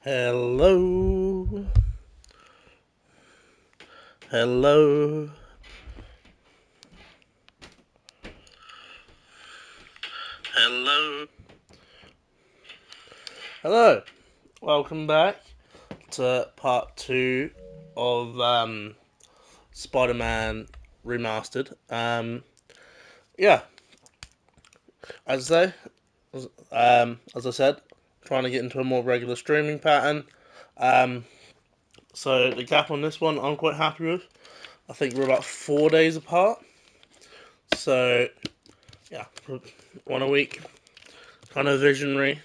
Hello. Hello. Hello. Hello. Welcome back to part 2 of Spider-Man Remastered. Yeah. As I said, trying to get into a more regular streaming pattern. So the gap on this one I'm quite happy with. I think we're about 4 days apart. So yeah, 1 a week. Kind of visionary.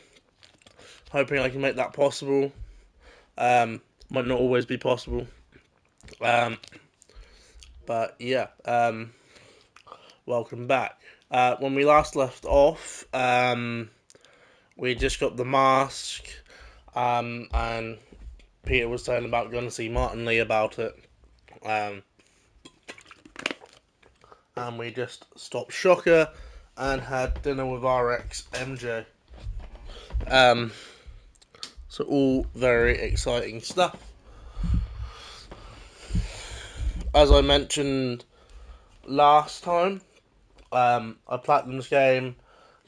Hoping I can make that possible. Might not always be possible. But yeah, welcome back. When we last left off, we just got the mask, and Peter was saying about going to see Martin Lee about it. And we just stopped Shocker and had dinner with RX MJ. So all very exciting stuff. As I mentioned last time, I platinumed this game,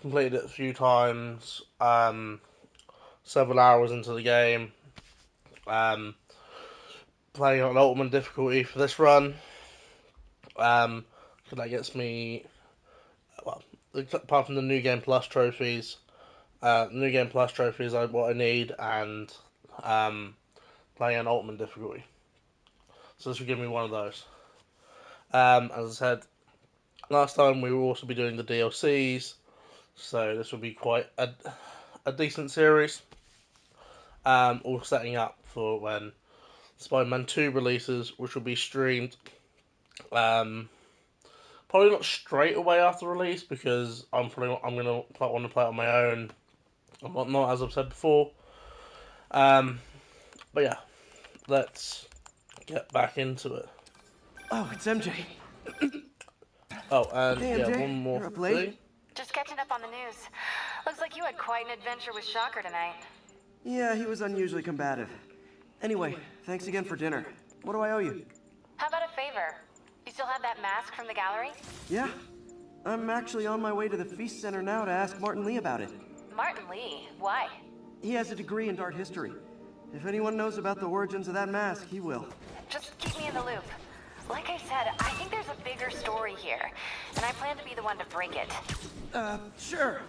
completed it a few times, several hours into the game, playing on ultimate difficulty for this run. That gets me, well, apart from the New Game Plus trophies, New Game Plus trophies are what I need, and playing on ultimate difficulty. So this will give me one of those. As I said, last time we will also be doing the DLCs, so this will be quite a decent series. All setting up for when Spider-Man 2 releases, which will be streamed probably not straight away after release, because I'm gonna want to play it on my own and whatnot, as I've said before. But yeah, let's get back into it. Oh, it's MJ. Oh, and Hey, yeah, MJ, one more you're up late? thing. Just catching up on the news. Looks like you had quite an adventure with Shocker tonight. Yeah, he was unusually combative. Anyway, thanks again for dinner. What do I owe you? How about a favor? You still have that mask from the gallery? Yeah, I'm actually on my way to the Feast Center now to ask Martin Lee about it. Martin Lee? Why? He has a degree in art history. If anyone knows about the origins of that mask, he will. Just keep me in the loop. Like I said, I think there's a bigger story here, and I plan to be the one to break it. Sure.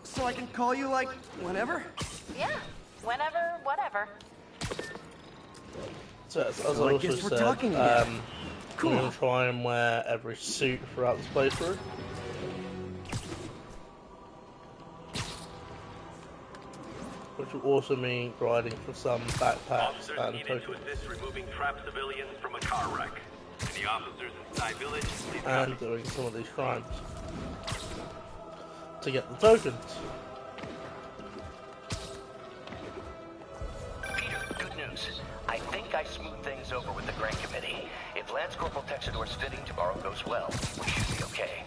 So I can call you, like, whenever? Yeah, whenever, whatever. So as I I also guess we're said, talking again. Cool. I'm going to try and wear every suit throughout this playthrough. Which will also mean grinding for some backpacks Officers and needed to tokens. assist removing trapped civilians from a car wreck. Any officers inside village, please And copy. doing some of these crimes to get the tokens. Peter, good news. I think I smoothed things over with the grant committee. If Lance Corporal Texador's fitting tomorrow goes well, we should be okay.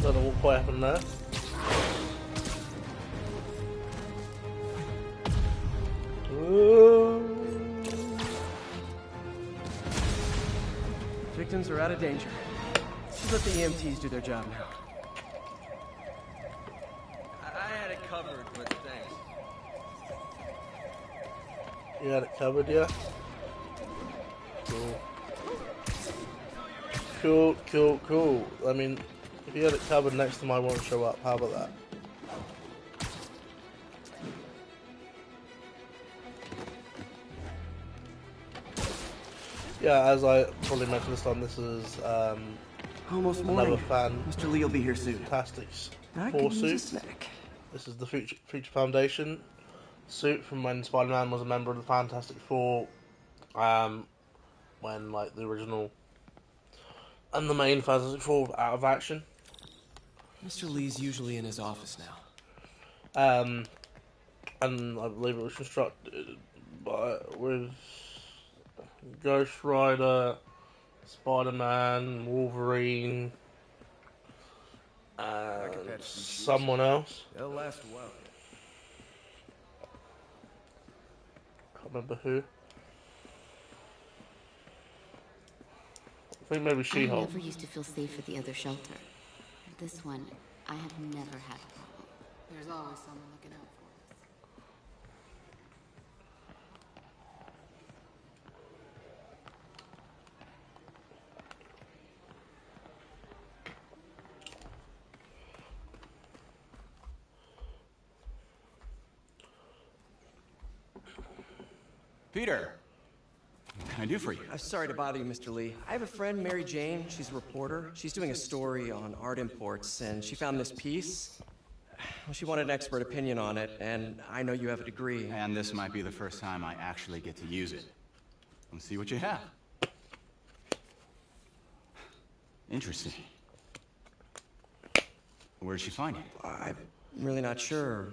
Don't know what quite happened there. Ooh. Victims are out of danger. Let's let the EMTs do their job now. I had it covered, but thanks. You had it covered, yeah? Cool. Cool. I mean, if you had it covered, next time I won't show up. How about that? Yeah, as I probably mentioned this time, this is Almost another morning. fan Mr. Lee will be here soon. Fantastics I 4 could use a suit. snack. This is the Future Foundation suit from when Spider-Man was a member of the Fantastic Four, when like the original and the main Fantastic Four were out of action. Mr. Lee's usually in his office now. and I believe it was constructed with Ghost Rider, Spider-Man, Wolverine, and someone else. They'll last a while. Can't remember who. I think maybe I She-Hulk. never used to feel safe at the other shelter. This one, I have never had a problem. There's always someone looking out for us. Peter, what can I do for you? I'm sorry to bother you, Mr. Lee. I have a friend, Mary Jane. She's a reporter. She's doing a story on art imports, and she found this piece. Well, she wanted an expert opinion on it, and I know you have a degree. And this might be the first time I actually get to use it. Let's see what you have. Interesting. Where'd she find it? I'm really not sure.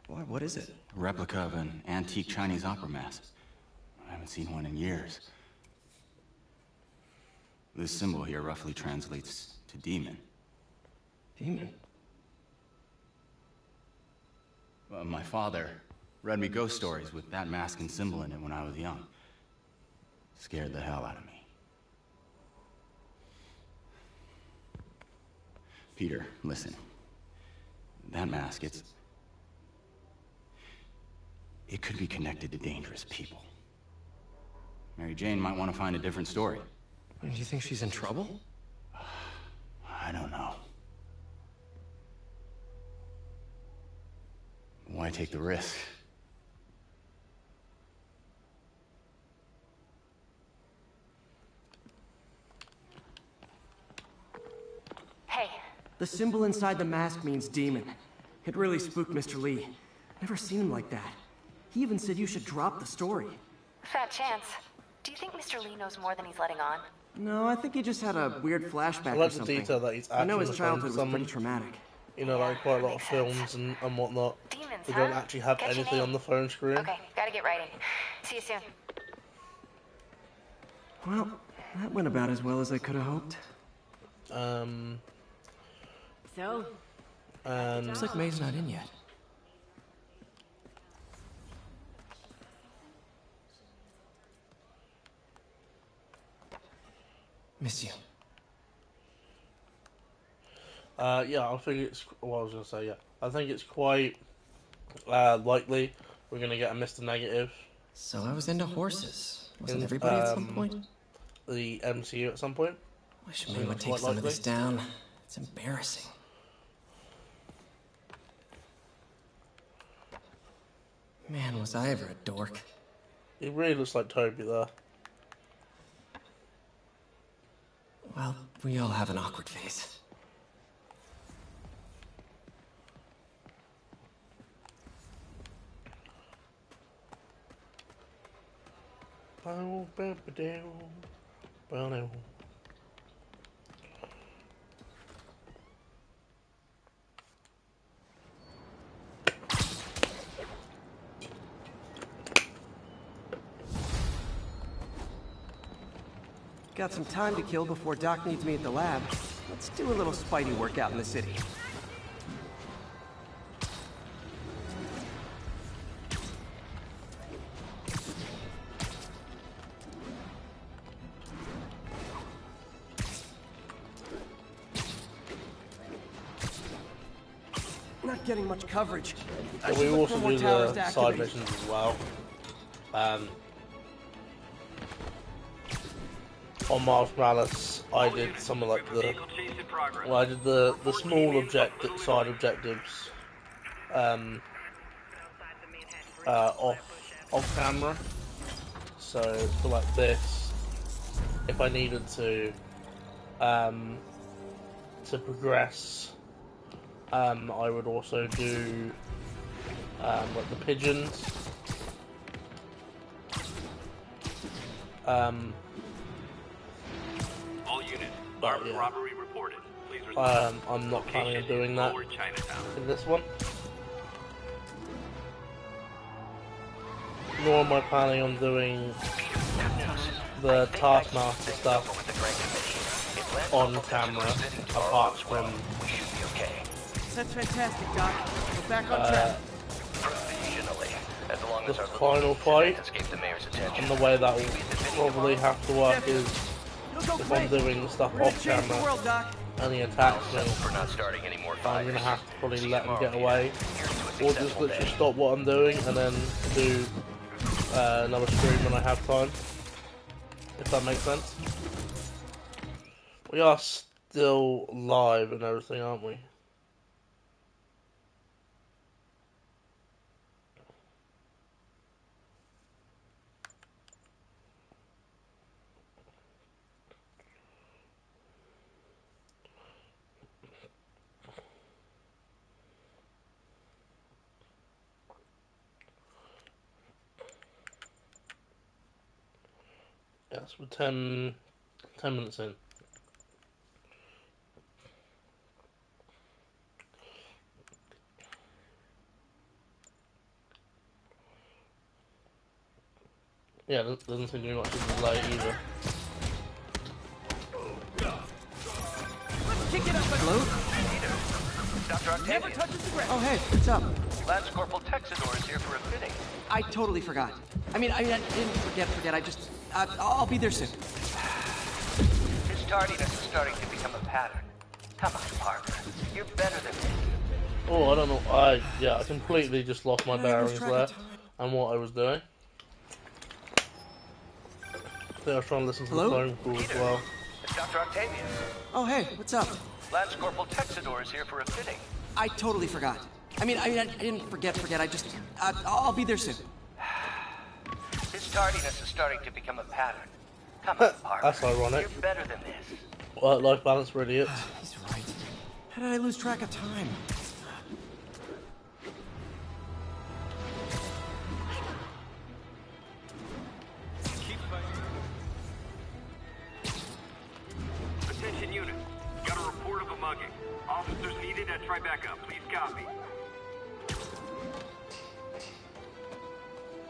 What is it? A replica of an antique Chinese opera mask. I haven't seen one in years. This symbol here roughly translates to demon. Demon? Well, my father read me ghost stories with that mask and symbol in it when I was young. Scared the hell out of me. Peter, listen. That mask, it could be connected to dangerous people. Mary Jane might want to find a different story. Do you think she's in trouble? I don't know. Why take the risk? Hey, The symbol inside the mask means demon. It really spooked Mr. Lee. Never seen him like that. He even said you should drop the story. fat chance. Do you think Mr. Lee knows more than he's letting on? No, I think he just had a weird flashback I or like the something. detail that he's I know actually his on the phone childhood to was someone. pretty traumatic. You know, like quite a lot of Makes sense. films and whatnot. Demons, They huh? don't actually have Catch your anything name. on the phone screen. Okay, gotta get writing. See you soon. Well, that went about as well as I could have hoped. So, And Looks like May's not in yet. Miss you. yeah, I think it's. What I was gonna say, yeah, I think it's quite likely we're gonna get a Mr. Negative, So I was into horses. Wasn't In, everybody at some point? the MCU at some point. Wish so May would that's take quite some of this likely. down. It's embarrassing. Man, was I ever a dork. It really looks like Toby there. Well, we all have an awkward phase. Bow, bow, ba, dow, bow, dow. Got some time to kill before Doc needs me at the lab. Let's do a little Spidey workout in the city. Not getting much coverage. I Yeah, should we look also for more do towers the to side activate. missions as well. On Miles Morales, I did some of like the. Vehicle chase in progress. Well, I did the small side objectives, off camera. So for like this, if I needed to progress, I would also do like the pigeons. All units, But, armed yeah. robbery reported. Please respond. I'm not planning on Location doing is that Lower Chinatown. in this one. nor am I planning on doing the Taskmaster stuff on camera, apart from That's fantastic, Doc. We're back on track. the final fight. And the way that will probably have to work is if I'm doing stuff off camera and he attacks me, I'm gonna have to probably let him get away, or just literally stop what I'm doing and then do another stream when I have time. If that makes sense. We are still live and everything, aren't we? Yes, we're 10 minutes in. Yeah, doesn't seem to be much of a delay either. Kick it up, Hello? Dr. Never Octavius. touches the ground. Oh, hey, what's up? Lance Corporal Texador is here for a fitting. I totally forgot. I mean, I didn't forget. I just, I'll be there soon. His tardiness is starting to become a pattern. Come on, Parker. You're better than this. Oh, I don't know. I completely just lost my bearings there and what I was doing. I think I was trying to listen to the phone call as well. It's Dr. Octavius. Oh, hey, what's up? Lance Corporal Texador is here for a fitting. I totally forgot. I mean, I didn't forget. I just, I'll be there soon. His tardiness is starting to become a pattern. Come on, Parker. That's ironic. You're better than this. Work-life balance for idiots. He's right. How did I lose track of time? Attention unit. Got a report of a mugging. Officers needed at Tribeca. Please copy.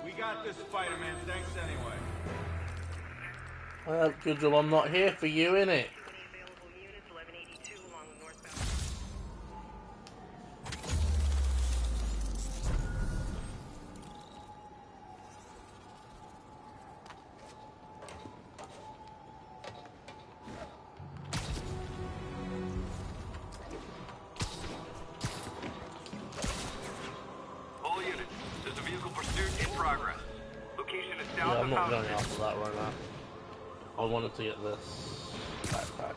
We got this, Spider-Man. Thanks anyway. Well, good job I'm not here for you, innit? All units. There's a vehicle pursuit in progress. Location is south Yeah, I'm of not going House. after that right now. I wanted to get this backpack.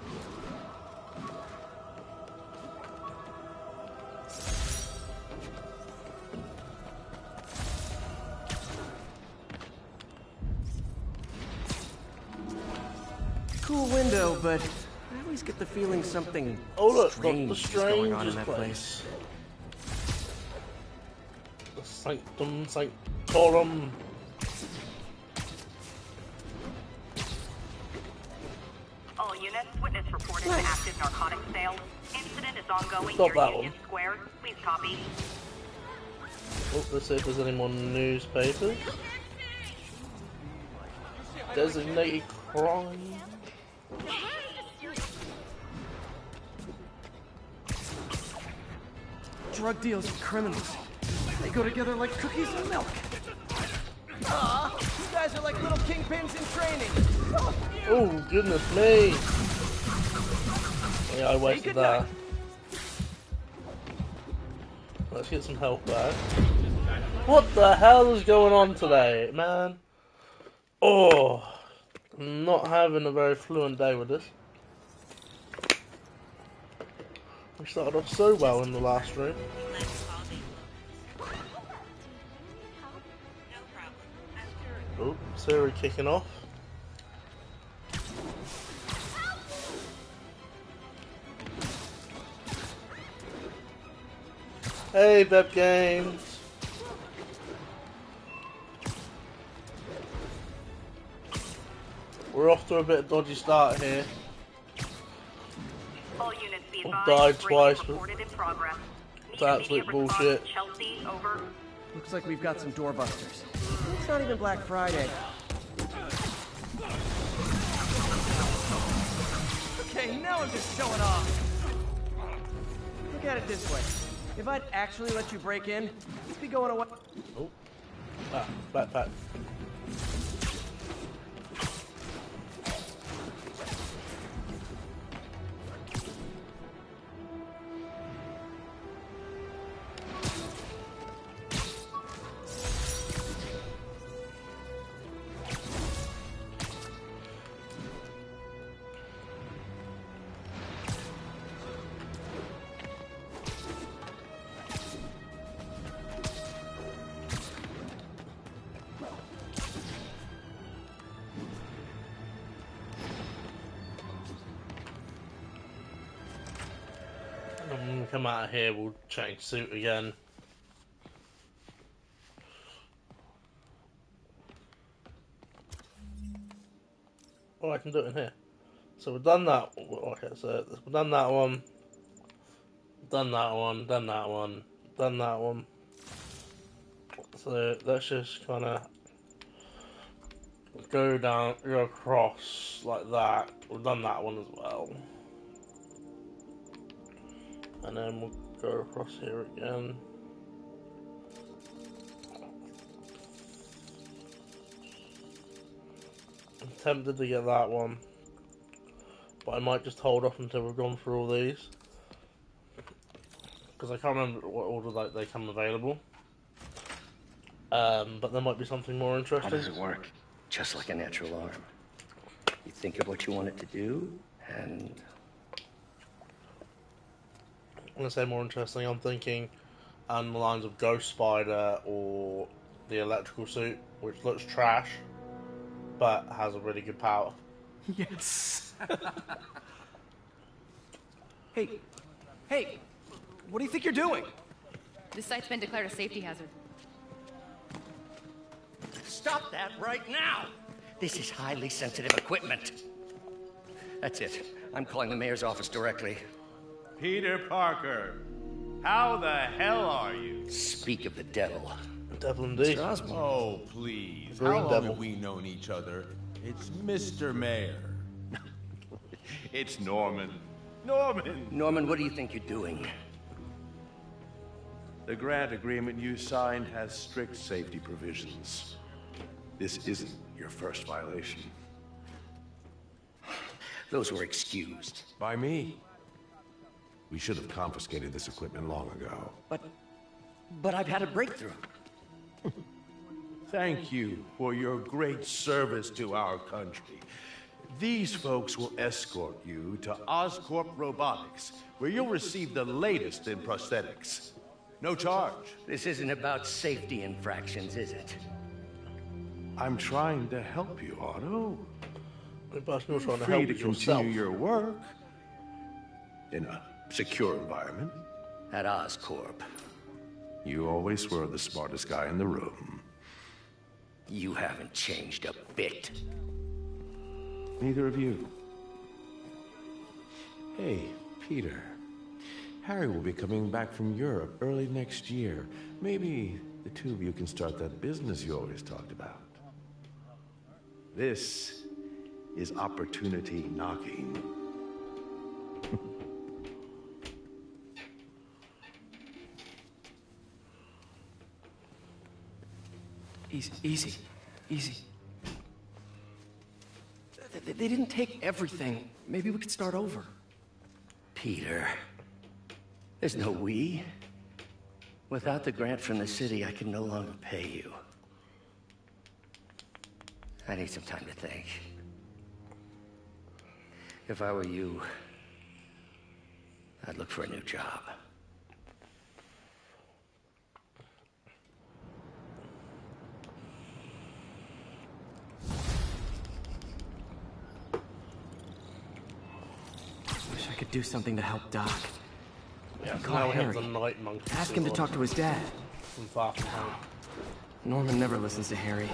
Cool window, but I always get the feeling something Oh look, strange the is going on in strangest that place. The Sanctum Sanctorum. All units, witness reported an active narcotics sale. Incident is ongoing Stop near that Union Square. Please copy. Oh, let's see if there's any more newspapers. Designated crime. Drug deals and criminals. They go together like cookies and milk. Aw, you guys are like little kingpins in training. Oh, goodness me. Yeah, I wasted that. Let's get some health back. What the hell is going on today, man? Oh, I'm not having a very fluent day with this. We started off so well in the last room. Oh, Siri kicking off. Hey, Beb Games. We're off to a bit of dodgy start here. All units be I've advised. died twice, Reported in progress. it's absolute bullshit. Chelsea, over. Looks like we've got some doorbusters. It's not even Black Friday. Okay, now I'm just showing off. Look at it this way. If I'd actually let you break in, you'd be going away. Oh. Ah, backpack. Come out of here, we'll change suit again. Oh, I can do it in here. So we've done that. Okay, so we've done that one. Done that one. Done that one. Done that one. So let's just kind of go across like that. We've done that one as well. And then we'll go across here again. I'm tempted to get that one, but I might just hold off until we've gone through all these, because I can't remember what order they come available. But there might be something more interesting. How does it work? Just like a natural arm. You think of what you want it to do, and... I'm going to say more interesting. I'm thinking on the lines of Ghost Spider or the electrical suit, which looks trash, but has a really good power. Yes. Hey, what do you think you're doing? This site's been declared a safety hazard. Stop that right now! This is highly sensitive equipment. That's it. I'm calling the mayor's office directly. Peter Parker, how the hell are you? Speak of the devil. Devil indeed. Oh, please. Green How long devil. have we known each other? It's Mr. Mayor. It's Norman. Norman, what do you think you're doing? The grant agreement you signed has strict safety provisions. This isn't your first violation. Those were excused. By me. We should have confiscated this equipment long ago. But I've had a breakthrough. Thank you for your great service to our country. These folks will escort you to Oscorp Robotics, where you'll receive the latest in prosthetics. No charge. This isn't about safety infractions, is it? I'm trying to help you, Otto. But you're trying to Free help to yourself. continue your work in a secure environment. At Oscorp. You always were the smartest guy in the room. You haven't changed a bit. Neither of you. Hey, Peter. Harry will be coming back from Europe early next year. Maybe the two of you can start that business you always talked about. This is opportunity knocking. Easy. They didn't take everything. Maybe we could start over. Peter. There's no we. Without the grant from the city, I can no longer pay you. I need some time to think. If I were you, I'd look for a new job. Wish I could do something to help Doc. Yeah, so Call now we have Harry. the night monkey. Ask him to talk to his dad. From Far From Home. Norman never listens to Harry.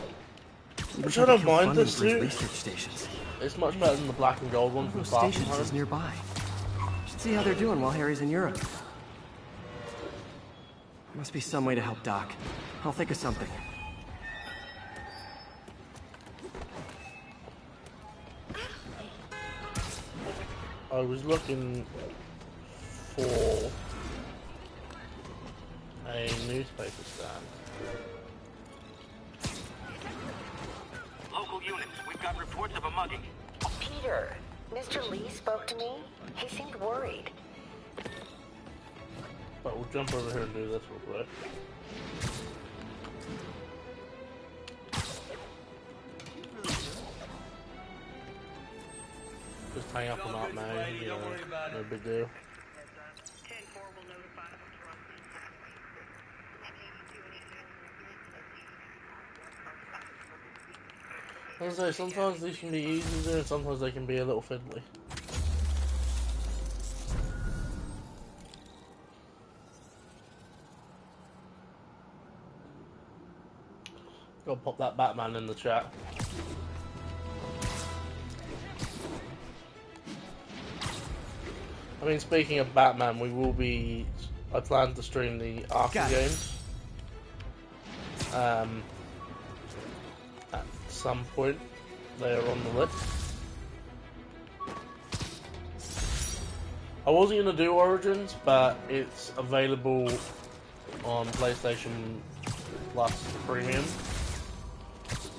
Which I don't mind this for his suit. research stations. It's much better than the black and gold one One from of those Far From stations Home. is nearby. Should see how they're doing while Harry's in Europe. Must be some way to help Doc. I'll think of something. I was looking for a newspaper stand. Local units, we've got reports of a mugging. Peter, Mr. Lee spoke to me. He seemed worried. But we'll jump over here and do this real quick. Just hang up on that, man. You know, no big deal. As I say, sometimes these can be easy to do, and sometimes they can be a little fiddly. Gotta pop that Batman in the chat. I mean, speaking of Batman, I plan to stream the Arkham games. At some point, they are on the list. I wasn't going to do Origins, but it's available on PlayStation Plus Premium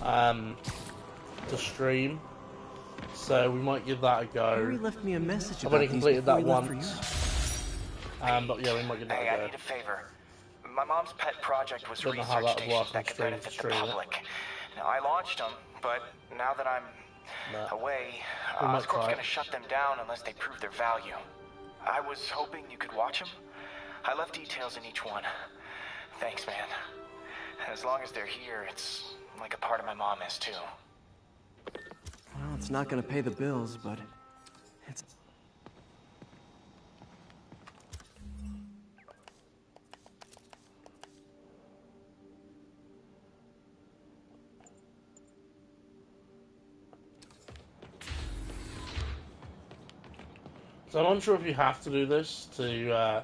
to stream, so we might give that a go. Harry left me a message. I've only completed that once, but yeah, we might give that a go. I need a favor. My mom's pet project was Don't know how research that would work stations on that could stream to benefit the stream it. public. Now, I launched them, but now that I'm away, We might Oscorp's try gonna it. shut them down unless they prove their value. I was hoping you could watch them. I left details in each one. Thanks, man. As long as they're here, it's like a part of my mom is too. Well, it's not gonna pay the bills, but it's... So I'm unsure if you have to do this to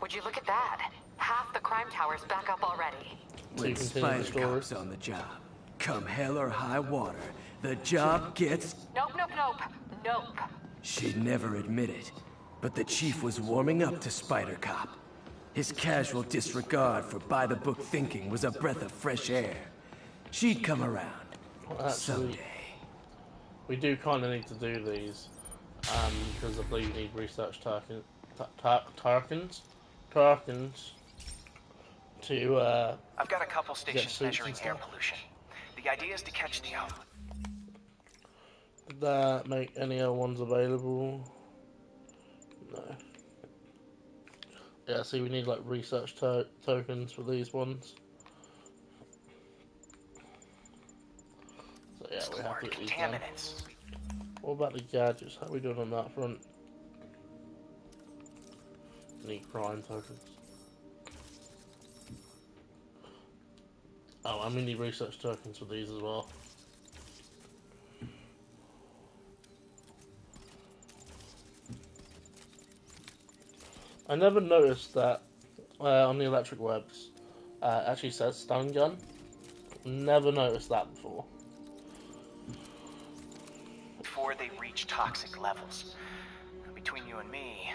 Would you look at that? Half the crime tower's back up already. When continue the story. Spider-Cop's on the job, come hell or high water, the job gets... Nope, nope, nope. Nope. She'd never admit it, but the chief was warming up to Spider-Cop. His casual disregard for by-the-book thinking was a breath of fresh air. She'd come around. Actually, Someday. we do kind of need to do these, because I believe you need research Tarkins to I've got a couple stations suits measuring and air stuff. pollution. The idea is to catch the Did that make any other ones available? No. Yeah, see, we need like research tokens for these ones. So yeah, we have to get these done. contaminants. What about the gadgets? How are we doing on that front? Need crime tokens. Oh, and we need research tokens for these as well. I never noticed that on the electric webs. Actually says stun gun. Never noticed that before. Before they reach toxic levels. Between you and me,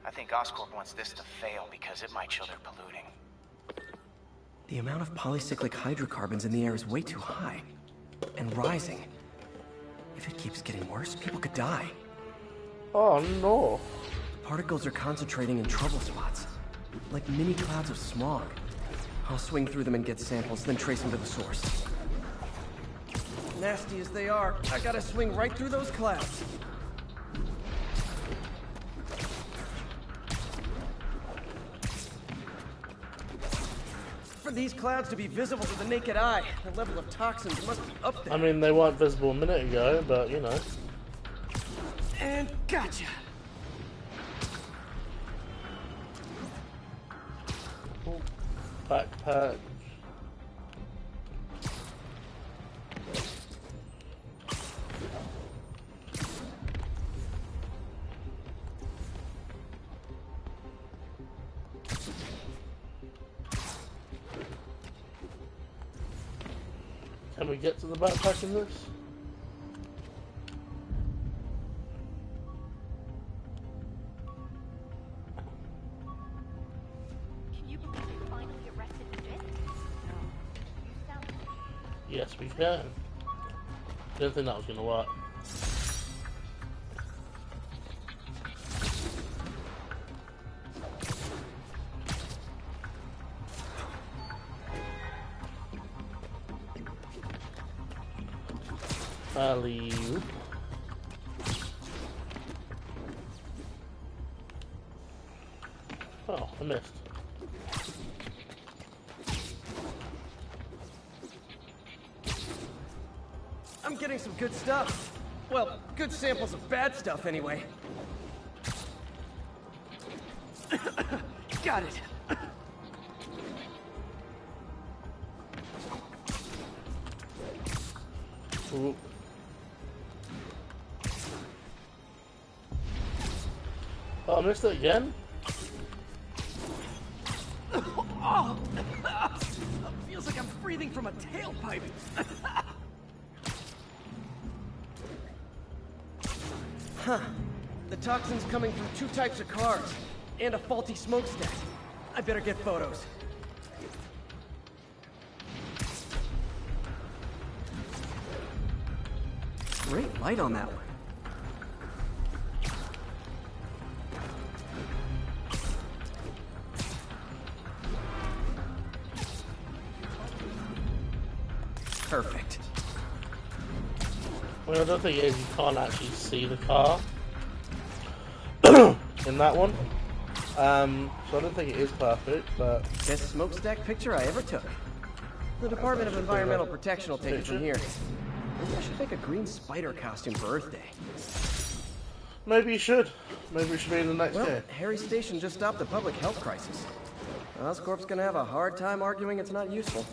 I think Oscorp wants this to fail because it might show they're polluting. The amount of polycyclic hydrocarbons in the air is way too high. And rising. If it keeps getting worse, people could die. Oh no. Particles are concentrating in trouble spots. Like mini clouds of smog. I'll swing through them and get samples, then trace them to the source. Nasty as they are, I gotta swing right through those clouds. For these clouds to be visible to the naked eye, the level of toxins must be up there. I mean, they weren't visible a minute ago, but you know. And gotcha! Oh, backpack. Can we get to the backpack in this? Can you believe you finally arrested Smith? No. You sound... Yes, we can. Didn't think that was gonna work. Alley-oop. Oh, I missed. I'm getting some good stuff. Well, good samples of bad stuff anyway. Got it. Ooh. Oh, I missed it again? Oh. Feels like I'm breathing from a tailpipe. Huh. The toxin's coming from 2 types of cars, and a faulty smokestack. I better get photos. Great light on that one. Perfect. Well, I don't think it is. You can't actually see the car in that one. So I don't think it is perfect, but... Best smokestack picture I ever took. The Department of Environmental Protection will take it from here. Maybe I should make a green spider costume for Earth Day. Maybe you should. Maybe we should be in the next Well, game. Harry's station just stopped the public health crisis. Oscorp's gonna have a hard time arguing it's not useful.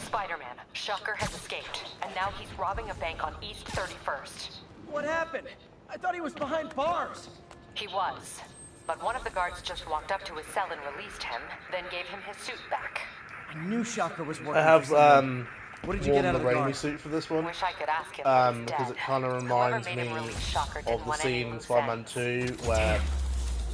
Spider-Man, Shocker has escaped, and now he's robbing a bank on East 31st. What happened? I thought he was behind bars. He was. But one of the guards just walked up to his cell and released him, then gave him his suit back. I knew Shocker was working I have for someone. What did you worn get out the of the Raimi guard? suit for this one. Wish I could ask him, but he's Because dead. it kind of Whoever reminds made me him release Shocker didn't of the want any scene in loose Spider-Man ends. 2 where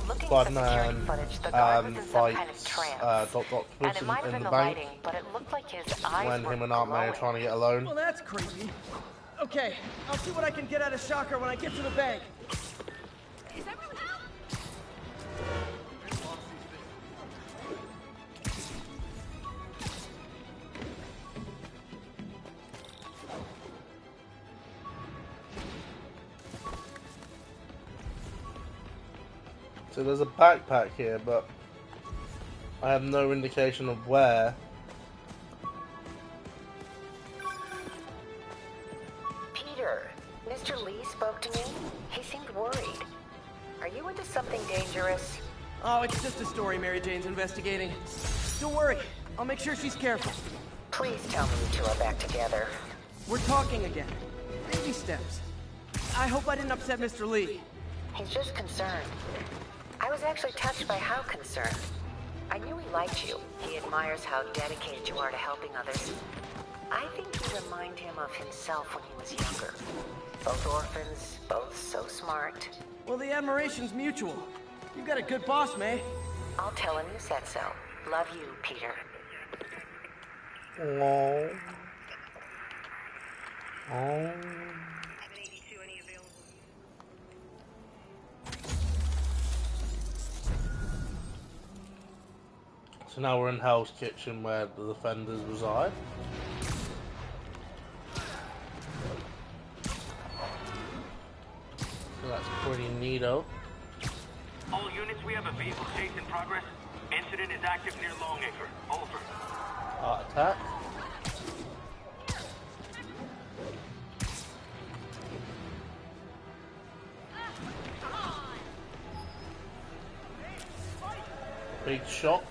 Looking at the security Spider-Man footage, the guard was in some kind of fights trance. Doc And Octopus it might have in been the the bank lighting, but it looked like his eyes when were him and Aunt May are glowing. trying to get alone. Well, that's creepy. Okay, I'll see what I can get out of Shocker when I get to the bank. Is everyone out? So there's a backpack here, but I have no indication of where. Peter, Mr. Lee spoke to me. He seemed worried. Are you into something dangerous? Oh, it's just a story Mary Jane's investigating. Don't worry, I'll make sure she's careful. Please tell me you two are back together. We're talking again. Baby steps. I hope I didn't upset Mr. Lee. He's just concerned. I was actually touched by how concerned. I knew he liked you. He admires how dedicated you are to helping others. I think you remind him of himself when he was younger. Both orphans, both so smart. Well, the admiration's mutual. You've got a good boss, May. I'll tell him you said so. Love you, Peter. Oh. Oh. So now we're in Hell's Kitchen where the defenders reside. So that's pretty neato. All units, we have a vehicle chase in progress. Incident is active near Longacre. Over. Heart attack. Big shot.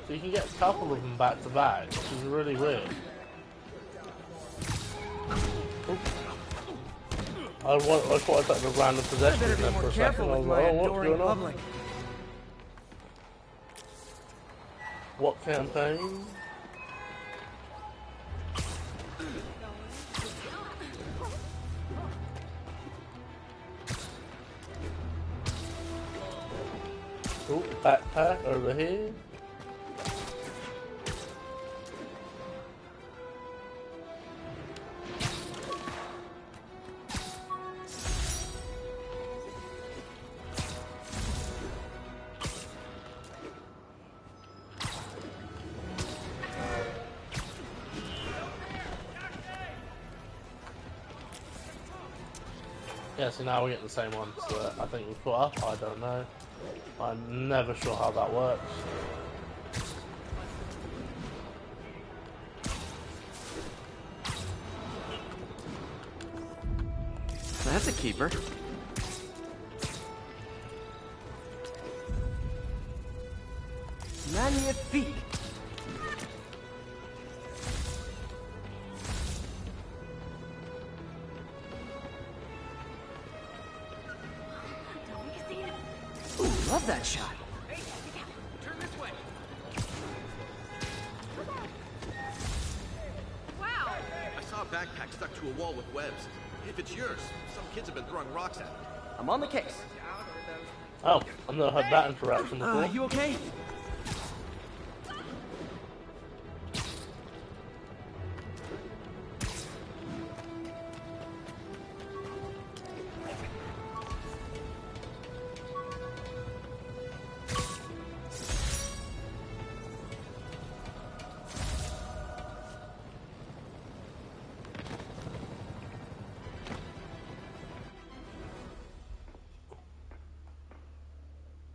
So you can get a couple of them back to back, which is really weird. Oop. I thought I took the random possession I better there be for more a second. careful I with was my like, oh, what's adoring going on? public. What campaign? Oh, backpack over here. Yeah, so now we're getting the same ones that I think we put up. I don't know. I'm never sure how that works. That's a keeper. Magnifique. Ooh, love that shot. Hey, turn this way. Wow. I saw a backpack stuck to a wall with webs. If it's yours, some kids have been throwing rocks at it. I'm on the case. Oh, I've never had that interaction before. You okay?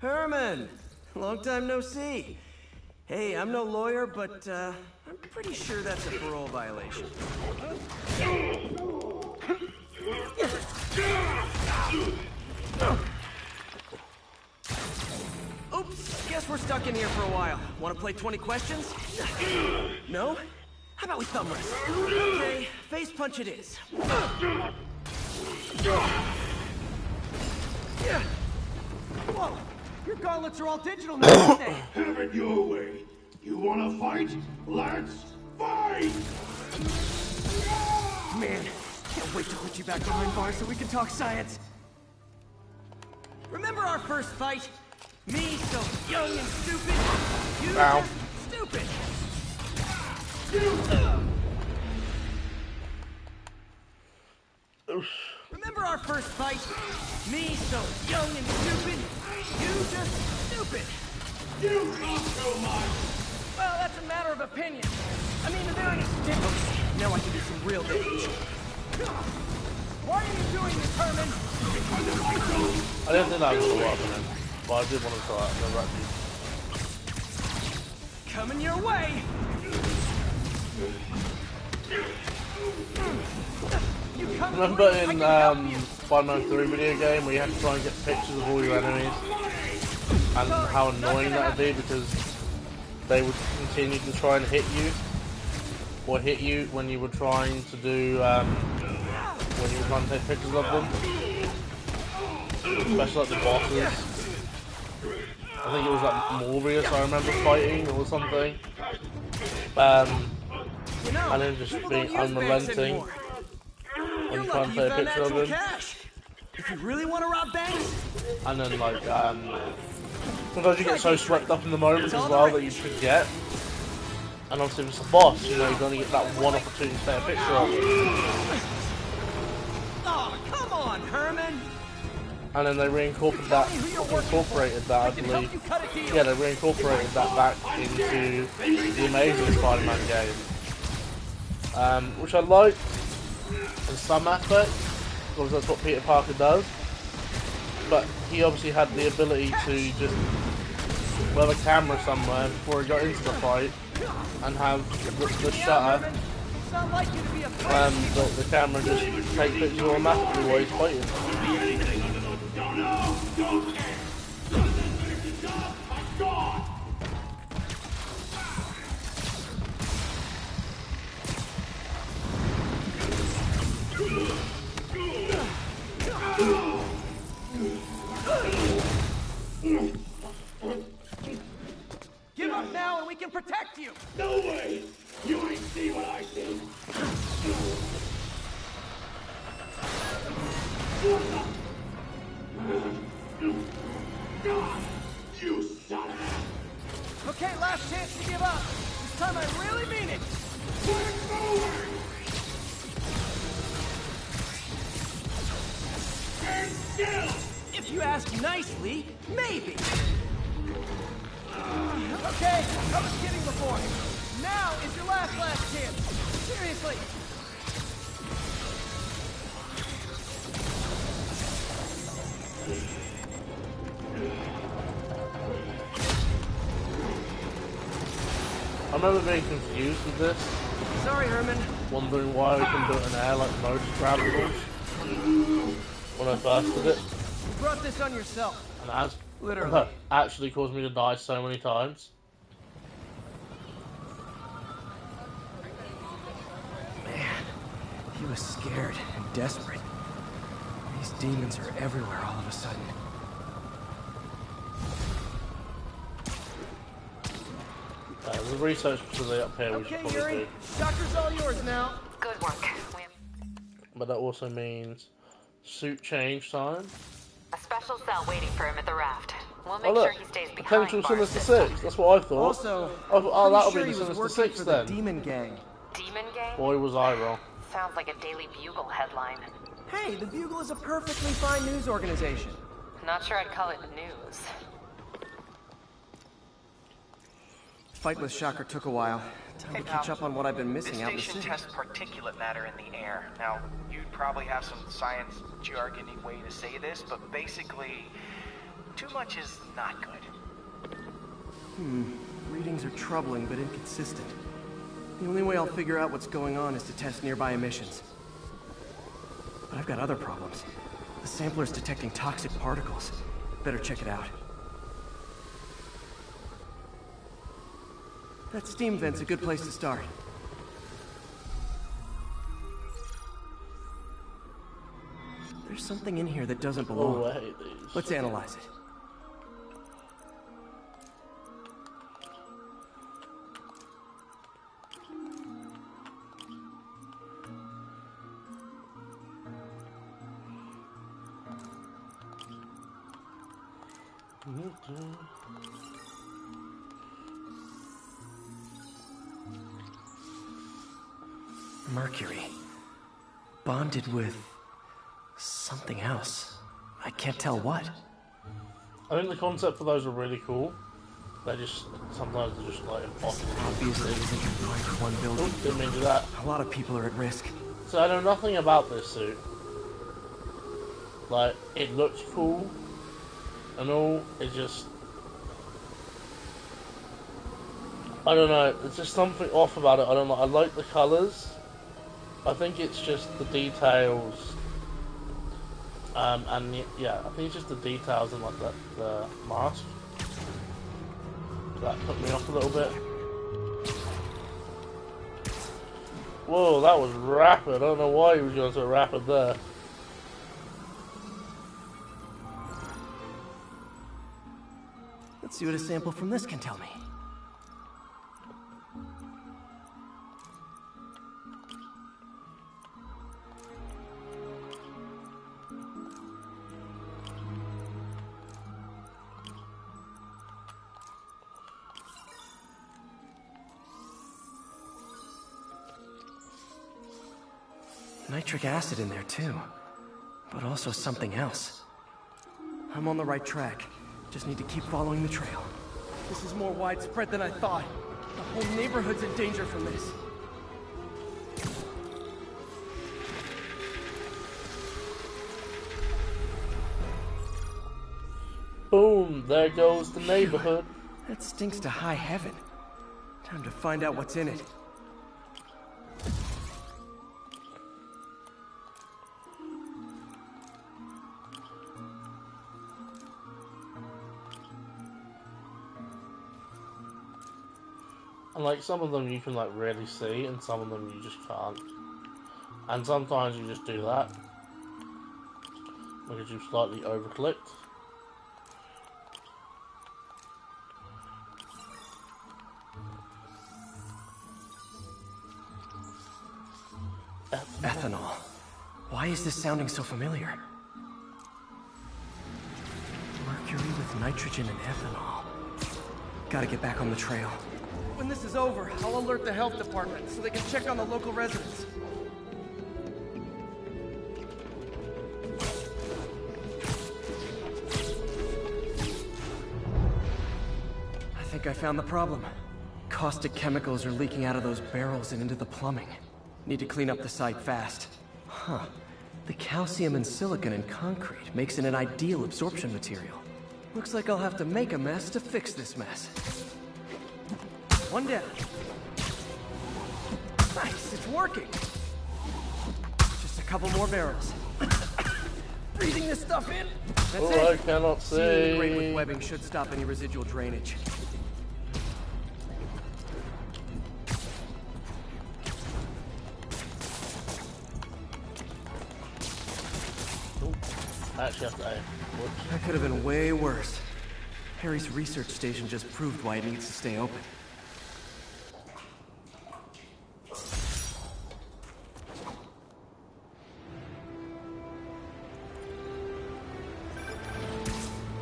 Herman! Long time no see. Hey, I'm no lawyer, but I'm pretty sure that's a parole violation. Oops, guess we're stuck in here for a while. Want to play 20 questions? No? How about we thumb wrestle? Okay, face punch it is. Whoa! Your gauntlets are all digital now, aren't they? Have it your way. You wanna fight? Let's fight! Man, can't wait to put you back behind bars so we can talk science. Remember our first fight? Me, so young and stupid. You Ow. just stupid. Remember our first fight? Me, so young and stupid. You just stupid. You talk too much! Well, that's a matter of opinion. I mean, are there any difference? Now I can do some real damage. Why are you doing this, Herman? I didn't think that was going to work, man. But I did want to try it. I've never actually... Coming your way! Remember in Spider-Man 3 video game where you had to try and get pictures of all your enemies? And how annoying that would be because they would continue to try and hit you. Or hit you when you were trying to do, when you were trying to take pictures of them. Especially like the bosses. I think it was like Morbius I remember fighting or something. And then just being unrelenting when you try and take a picture of him. If you really want to rob banks, And then like, sometimes you get so swept up in the moment as well that you forget. And obviously if it's a boss, you know, you only get that one opportunity to take a picture of him. oh, come on, Herman. And then they reincorporated that, I believe. Yeah, they reincorporated that back into the Amazing Spider-Man game. Which I like in some aspects, because that's what Peter Parker does. But he obviously had the ability to just have a camera somewhere before he got into the fight and have the shutter, the camera just take pictures automatically while he's fighting. Give up now and we can No way! You ain't see what I see! You son of a... Okay, last chance to give up. This time I really mean it. Get forward! Stand still! If you ask nicely, maybe. Okay, I was kidding before. Now is your last chance. Seriously. I remember being confused with this. Sorry, Herman. Wondering why we can do it in air like most grabbables. When I first did it. You brought this on yourself. And that's Literally. actually caused me to die so many times. Man, he was scared and desperate. These demons are everywhere all of a sudden. The research facility up here we should probably Yuri, do. Shocker's all yours now. Good work. But that also means suit change time. A special cell waiting for him at the raft. We'll make Oh look, sure he stays behind potential bars Sinister this time. 6, that's what I thought. Also, I thought, oh, that'll sure be he the was Sinister working 6 for the then. Demon Gang. Demon Gang? Boy was I wrong. Sounds like a Daily Bugle headline. Hey, the Bugle is a perfectly fine news organization. Not sure I'd call it news. Fight with Shocker took a while. Time to catch up on what I've been missing This out in the station city. tests particulate matter in the air. Now, you'd probably have some science jargony way to say this, but basically, too much is not good. Readings are troubling but inconsistent. The only way I'll figure out what's going on is to test nearby emissions. But I've got other problems. The sampler's detecting toxic particles. Better check it out. That steam vent's a good place to start. There's something in here that doesn't belong. Oh, I hate these. Let's analyze it. Mercury. Bonded with something else. I can't tell what. I think the concept for those are really cool. They just, sometimes they're just like impossible. Obviously isn't confined to one building. Oh, didn't mean to do that. A lot of people are at risk. So I know nothing about this suit. Like, it looks cool and all, it just... I don't know, there's just something off about it. I don't know, I like the colours. I think it's just the details. And yeah, I think it's just the details and like the mask. That put me off a little bit. Whoa, that was rapid. I don't know why he was going so rapid there. Let's see what a sample from this can tell me. Nitric acid in there too, but also something else. I'm on the right track. Just need to keep following the trail. This is more widespread than I thought. The whole neighborhood's in danger from this. Boom, there goes the neighborhood. That stinks to high heaven. Time to find out what's in it. And like some of them you can like really see, and some of them you just can't. And sometimes you just do that because you've slightly overclicked. is this sounding so familiar? Mercury with nitrogen and ethanol. Gotta get back on the trail. When this is over, I'll alert the health department so they can check on the local residents. I think I found the problem. Caustic chemicals are leaking out of those barrels and into the plumbing. Need to clean up the site fast. Huh. The calcium and silicon in concrete makes it an ideal absorption material. Looks like I'll have to make a mess to fix this mess. One down. Nice, it's working. Just a couple more barrels. Breathing this stuff in. That's it. I cannot see. Sealing the grate with webbing should stop any residual drainage. I actually have to aim. That could have been way worse. Harry's research station just proved why it needs to stay open.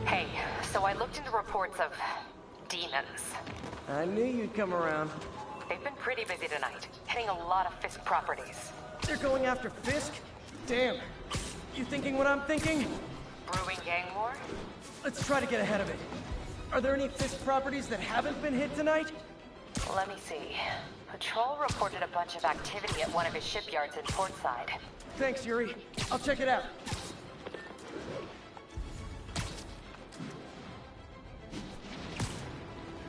Hey, so I looked into reports of demons. I knew you'd come around. They've been pretty busy tonight, hitting a lot of Fisk properties. They're going after Fisk? Damn. You thinking what I'm thinking? Brewing gang war? Let's try to get ahead of it. Are there any Fisk properties that haven't been hit tonight? Let me see. Patrol reported a bunch of activity at one of his shipyards in Portside. Thanks, Yuri. I'll check it out.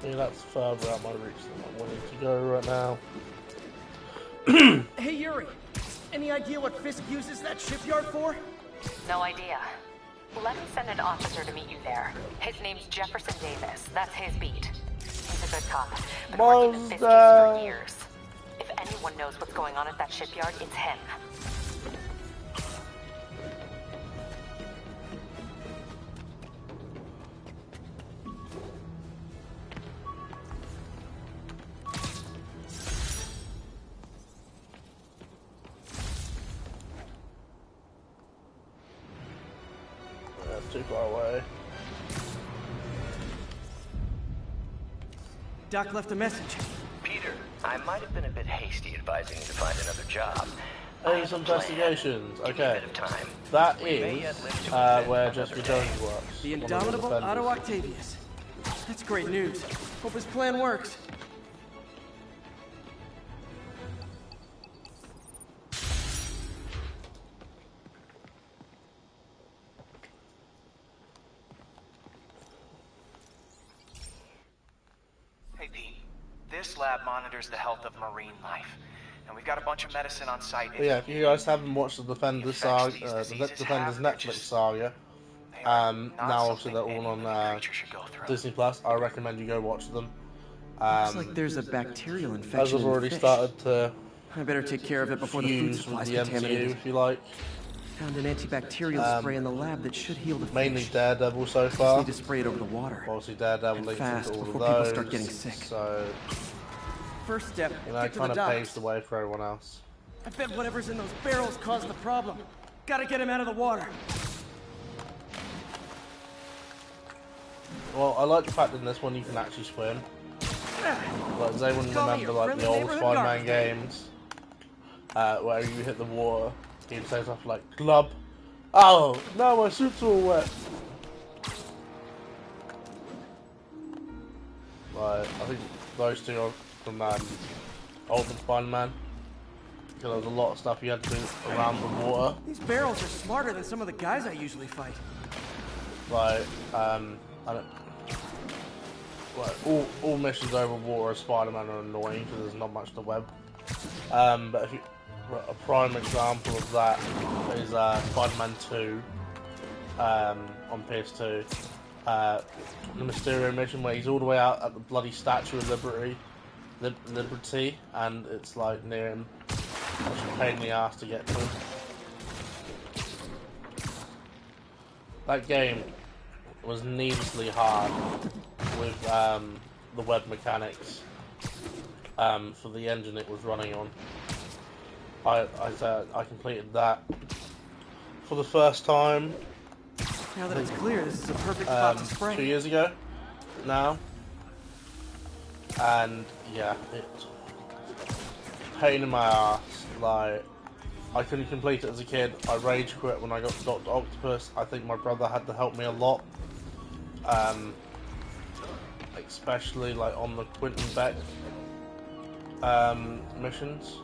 Yeah, that's further out my reach than I wanted to go right now. Hey, Yuri. Any idea what Fisk uses that shipyard for? No idea. Let me send an officer to meet you there. His name's Jefferson Davis. That's his beat. He's a good cop. Been working the Fisk case for years. If anyone knows what's going on at that shipyard, it's him. Too far away. Doc left a message. Peter, I might have been a bit hasty advising you to find another job. Hey, some investigations. Okay. That is where Jessica Jones works. The indomitable Otto Octavius. That's great news. Hope his plan works. This lab monitors the health of marine life, and we've got a bunch of medicine on site. But yeah, if you guys haven't watched the Defenders saga, Defenders Netflix saga, now obviously they're all on Disney Plus. I recommend you go watch them. Looks like there's a bacterial infection. As I've already started to. I better take care of it before the food supply's contaminated. If you like. Found an antibacterial spray in the lab that should heal the fish. Mainly Daredevil so far. Just need to spray it over the water. Obviously Daredevil links fast into all before of those. people start getting sick. So first step, you know, it kind of paves the way for everyone else. I bet whatever's in those barrels caused the problem. Gotta get him out of the water. Well, I like the fact that in this one you can actually swim. Like, does anyone remember like the old Spider-Man games? Where you hit the water, he'd say stuff like, "Club." Oh, now my suit's all wet. Like, I think those two are from Ultimate Spider-Man. Because there was a lot of stuff you had to do around the water. These barrels are smarter than some of the guys I usually fight. Like, I don't. Like, all missions over water as Spider-Man are annoying because there's not much to web. But if you, a prime example of that is Spider-Man 2 on PS2. The Mysterio mission where he's all the way out at the bloody Statue of Liberty, and it's like near him. It's a pain in the ass to get to him. That game was needlessly hard with the web mechanics for the engine it was running on. I completed that for the first time. Now that it's clear, this is a perfect spot to spray. 2 years ago now. And yeah, it's pain in my ass. Like, I couldn't complete it as a kid. I rage quit when I got to Dr. Octopus. I think my brother had to help me a lot. Especially like on the Quentin Beck missions.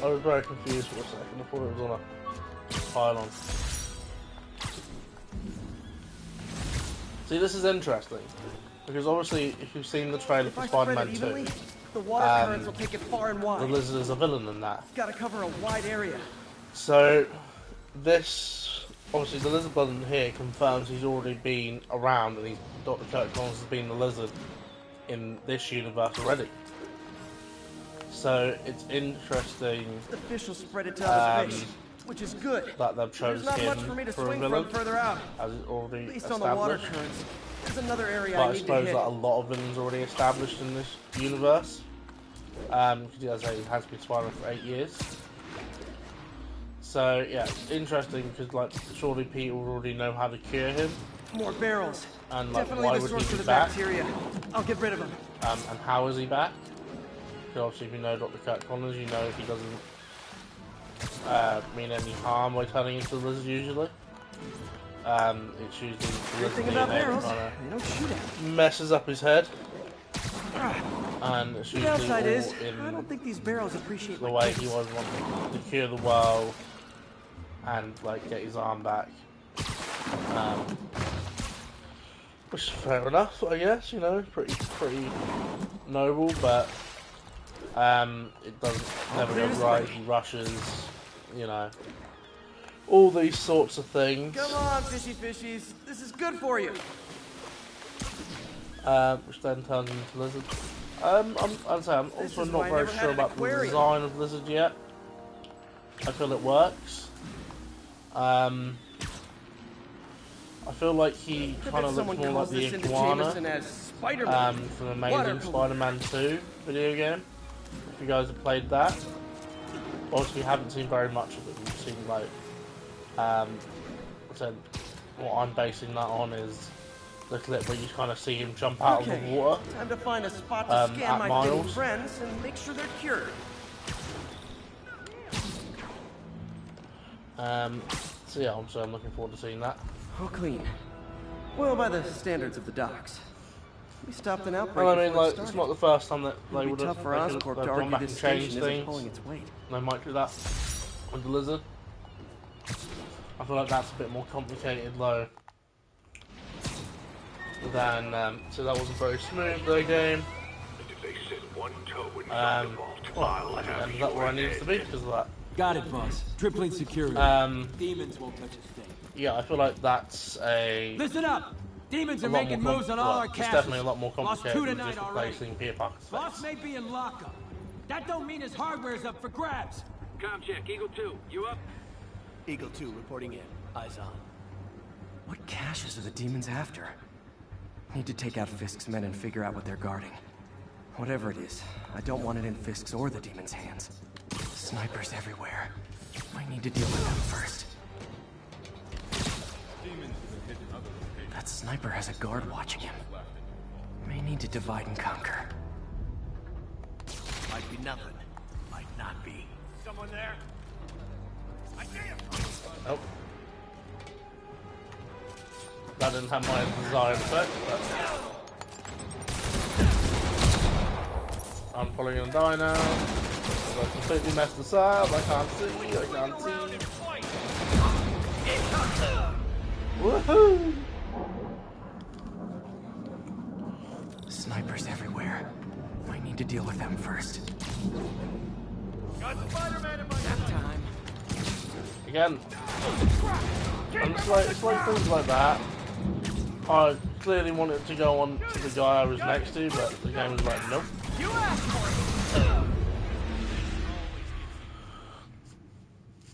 I was very confused for a second. I thought it was on a pylon. See, this is interesting because obviously, if you've seen the trailer for Spider-Man 2, the water currents will take it far and wide. the Lizard is a villain in that. It's got to cover a wide area. So, this obviously the Lizard button here confirms he's already been around, and Dr. Kirk Connors has been the Lizard in this universe already. So it's interesting. The fish will spread it to other fish, which is good. That they've chosen him much for me to for a swing villain, from further out. as it's already At least established. on the water currents. There's another area But I I need to suppose hit. that a lot of villains already established in this universe. Because as I say, he has been Spider-Man for 8 years. So yeah, it's interesting because like surely people already know how to cure him. More barrels. And like, Definitely why the would source he of be the back? bacteria. I'll get rid of him. And how is he back? Because obviously if you know Dr. Kirk Connors, you know he doesn't mean any harm by turning into a lizard usually. It's usually the lizard thing about barrels, kinda they don't shoot at. messes up his head. And it's The usually downside all is, in I don't think these barrels appreciate the my way kicks. he was wanting to cure the world and like get his arm back. Which is fair enough, I guess, you know, pretty noble, but it doesn't never goes right, he rushes, you know. All these sorts of things. Come on, fishy fishies. This is good for you. Which then turns into lizard. I'm also not very sure about the design of lizard yet. I feel it works. I feel like he kind of looks more like the iguana from Amazing Spider-Man 2 video game. If you guys have played that. Obviously, we haven't seen very much of it. We've seen like, what I'm basing that on is the clip where you kind of see him jump out of the water. Time to find a spot to scan my Miles. thin friends and make sure they're cured. So yeah, I'm looking forward to seeing that. Oh, clean. Well, by the standards of the docks. We stopped an outbreak. Well, I mean, before it like, started. it's not the first time that they would have tough for Oscorp to gone argue back this and changed station isn't things. pulling its weight. They might do that with the Lizard. I feel like that's a bit more complicated, though, than so that wasn't very smooth. The game. Well, I ended up where I needed to be because of that. Got it, boss. Tripling security. Demons won't touch a thing. Yeah, I feel like that's a. Listen up! Demons are making moves on all our It's castles. definitely a lot more Lost complicated 2 than tonight just already. replacing Peter Parker's face. Boss may be in lockup. That don't mean his hardware's up for grabs. Com check, Eagle 2, you up? Eagle 2 reporting in. Eyes on. What caches are the demons after? Need to take out Fisk's men and figure out what they're guarding. Whatever it is, I don't want it in Fisk's or the demons' hands. Snipers everywhere. I need to deal with them first. That sniper has a guard watching him. May need to divide and conquer. Might be nothing. Might not be. Someone there? I see him! Oh. That didn't have my desired effect, but I'm probably gonna die now. I completely messed this up. I can't see. Woohoo! Snipers everywhere. I need to deal with them first. Got Spider-Man in my time. Again, and it's like things like that. I clearly wanted to go on to the guy I was next to, but the game was like, nope. You asked for it!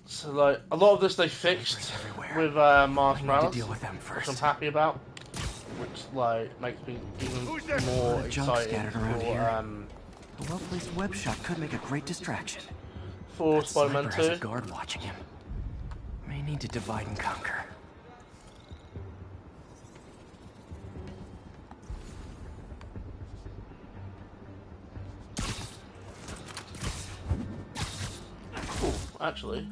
So like a lot of this they fixed with Miles Morales, which I'm happy about. which like makes me even more A lot of junk excited scattered around for here. A well-placed web shot could make a great distraction. for That sniper Spider-Man has a 2. guard watching him. May need to divide and conquer. Cool, actually.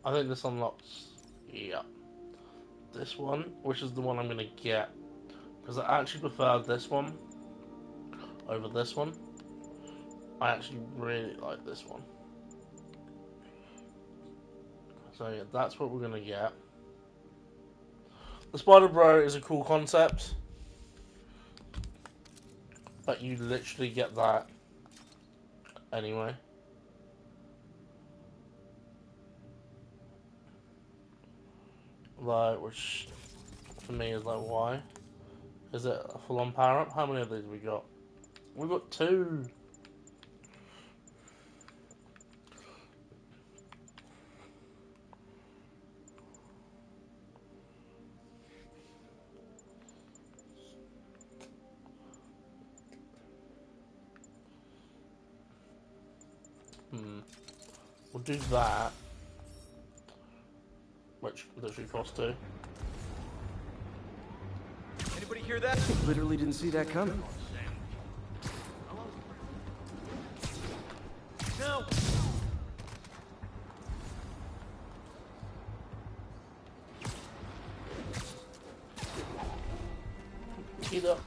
I think this unlocks, yeah, this one, which is the one I'm going to get. Because I actually prefer this one over this one. I actually really like this one. So yeah, that's what we're going to get. The Spider Bro is a cool concept. But you literally get that anyway. Like, which for me is like, why? Is it a full-on power-up? How many of these we got? We got 2. We'll do that. Which literally costs 2. Anybody hear that? Literally didn't see that coming. No! Heat up.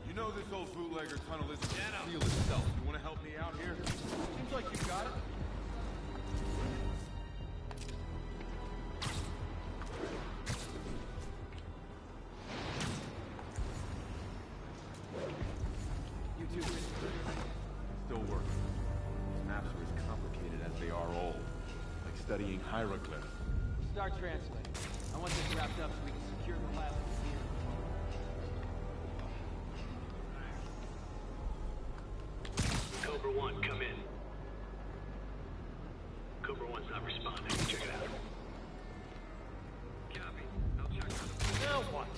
You know this old bootlegger tunnel isn't gonna heal itself. You wanna help me out here? Seems like you got it. You two. Still working. These maps are as complicated as they are old. Like studying hieroglyphs. Start translating. I want this wrapped up so we can secure the last here. Cobra 1, come in. Cobra 1's not responding. Check it out. Copy. I'll check out. Now what?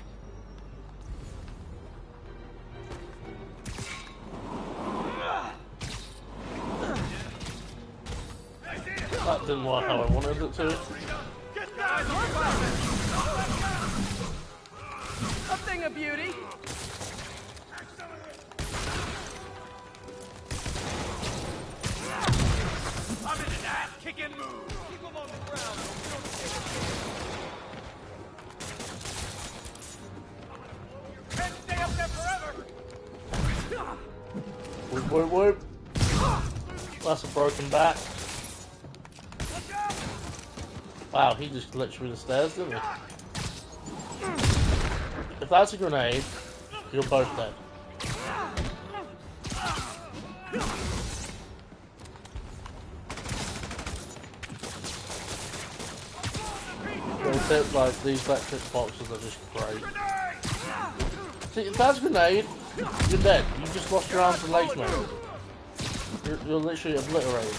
That didn't work how I wanted it to. A thing of beauty. I'm in an ass-kicking move! Keep him on the ground so we don't take it. Can't stay up there forever! Whoop, whoop, whoop. That's a broken back. Wow, he just glitched through the stairs, didn't he? If that's a grenade, you're both dead. Little tip, like, these electric boxes are just great. See, if that's a grenade, you're dead. You just lost your arms and legs, mate. You're literally obliterated.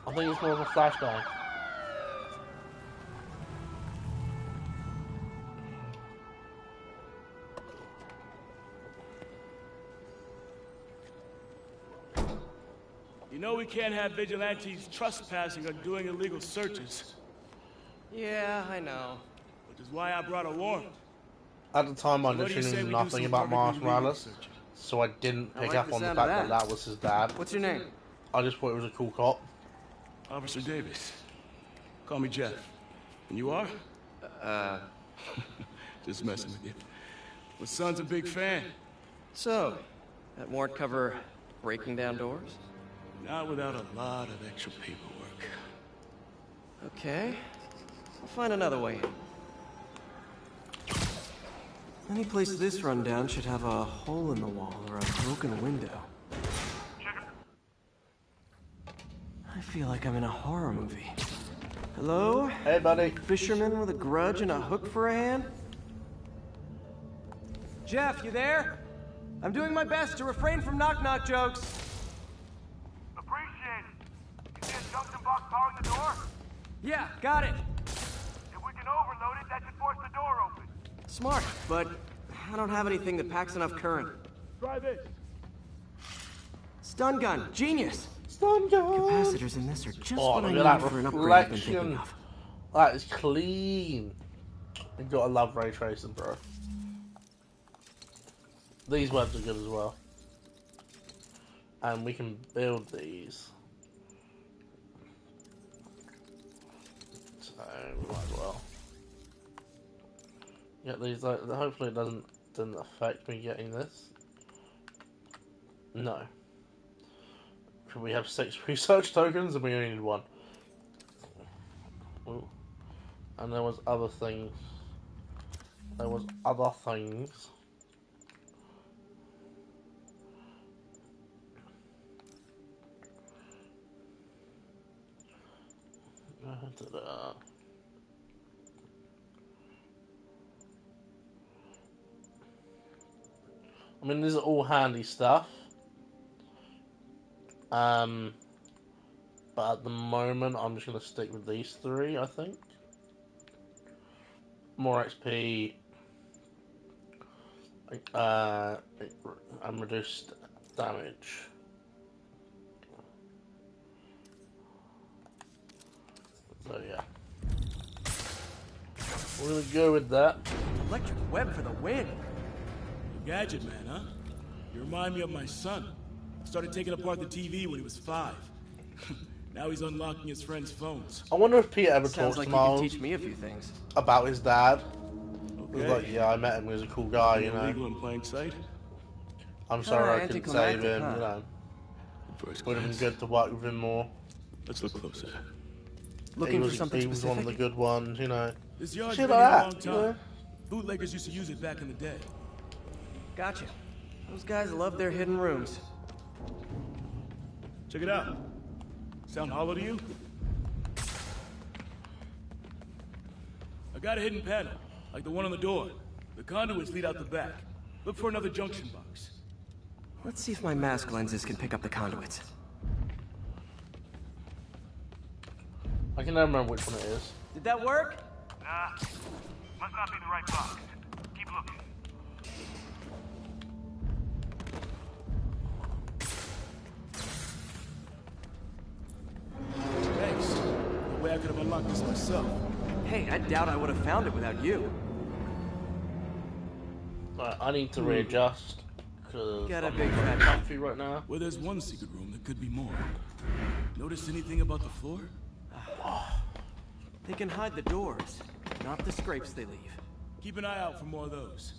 I think it's more of a flashbang. You know we can't have vigilantes trespassing or doing illegal searches. Yeah, I know. Which is why I brought a warrant. At the time, I So what do you literally say knew we do nothing some about Miles perfectly legal Morales, searches? so I didn't I pick like up the on the sound fact of that that. that was his dad. What's your name? I just thought he was a cool cop. Officer Davis. Call me Jeff. And you are? Just messing with you. My son's a big fan. So, that warrant cover breaking down doors? Not without a lot of extra paperwork. Okay. I'll find another way in. Any place this rundown should have a hole in the wall or a broken window. I feel like I'm in a horror movie. Hello? Hey, buddy. Fisherman with a grudge and a hook for a hand? Jeff, you there? I'm doing my best to refrain from knock-knock jokes. box powering the door? Yeah, got it. If we can overload it, that should force the door open. Smart, but I don't have anything that packs enough current. Try this. Stun gun, genius. Stun gun. Capacitors in this are just Oh, what I look need at that for an upgrade I've been thinking reflection. of. That is clean. You gotta love ray tracing, bro. These webs are good as well. And we can build these. So, we might as well. Get these, like, hopefully it doesn't affect me getting this. No. We have 6 research tokens and we only need 1. Ooh. And there was other things. There was other things. I mean, these are all handy stuff. But at the moment, I'm just going to stick with these 3, I think. More XP, and reduced damage. So yeah, we're gonna go with that. Electric web for the win. You gadget man, huh? You remind me of my son. Started taking apart the TV when he was 5. Now he's unlocking his friends' phones. I wonder if Peter ever Sounds talks like to he could Miles teach me a few things about his dad. He was Okay. like, yeah, I met him, he was a cool guy, you know. Illegal in plain sight. I'm sorry I couldn't save him, huh? you know. First Would have been class. good to work with him more. Let's look closer. Looking he for something he was one of the specific? good ones, you know. This yard's Shit been like here a that, long you know. time. Bootleggers used to use it back in the day. Gotcha. Those guys love their hidden rooms. Check it out. Sound hollow to you? I got a hidden panel, like the one on the door. The conduits lead out the back. Look for another junction box. Let's see if my mask lenses can pick up the conduits. I can never remember which one it is. Did that work? Nah, must not be the right box. Keep looking. Thanks. No way I could have unlocked this myself. Hey, I doubt I would have found it without you. Right, I need to readjust because Got a I'm big not very fat- comfy right now. Well, there's one secret room. There could be more. Notice anything about the floor? They can hide the doors, not the scrapes they leave. Keep an eye out for more of those.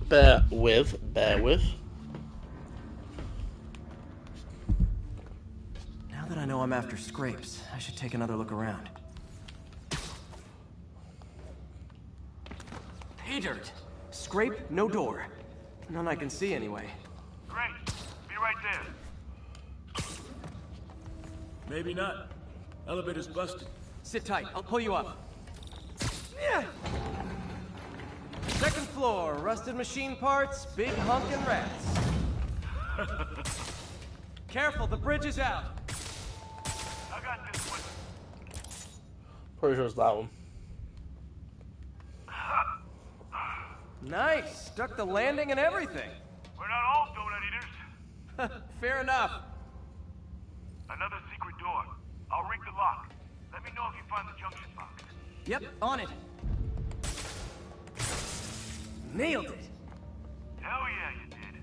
Bear with. Now that I know I'm after scrapes, I should take another look around. Pay dirt! Scrape, no door. None I can see anyway. Great. Be right there. Maybe not. Elevator's busted. Sit tight, I'll pull you up. Yeah. Second floor, rusted machine parts, big honkin' rats. Careful, the bridge is out. I got this one. Pretty sure it's that one. Nice, stuck the landing and everything. We're not all donut eaters. Fair enough. Another secret door. I'll rig the lock. Let me know if you find the junction box. Yep, on it. Nailed it. Hell yeah, you did.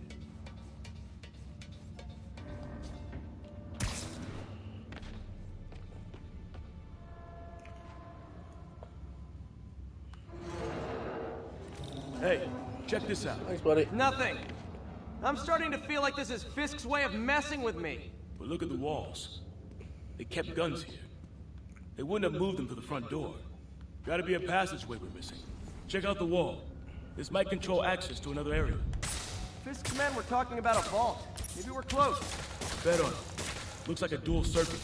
Hey, check this out. Thanks, buddy. Nothing. I'm starting to feel like this is Fisk's way of messing with me. But look at the walls. They kept guns here. They wouldn't have moved them to the front door. Gotta be a passageway we're missing. Check out the wall. This might control access to another area. Fisk's men were talking about a vault. Maybe we're close. Bet on it. Looks like a dual circuit.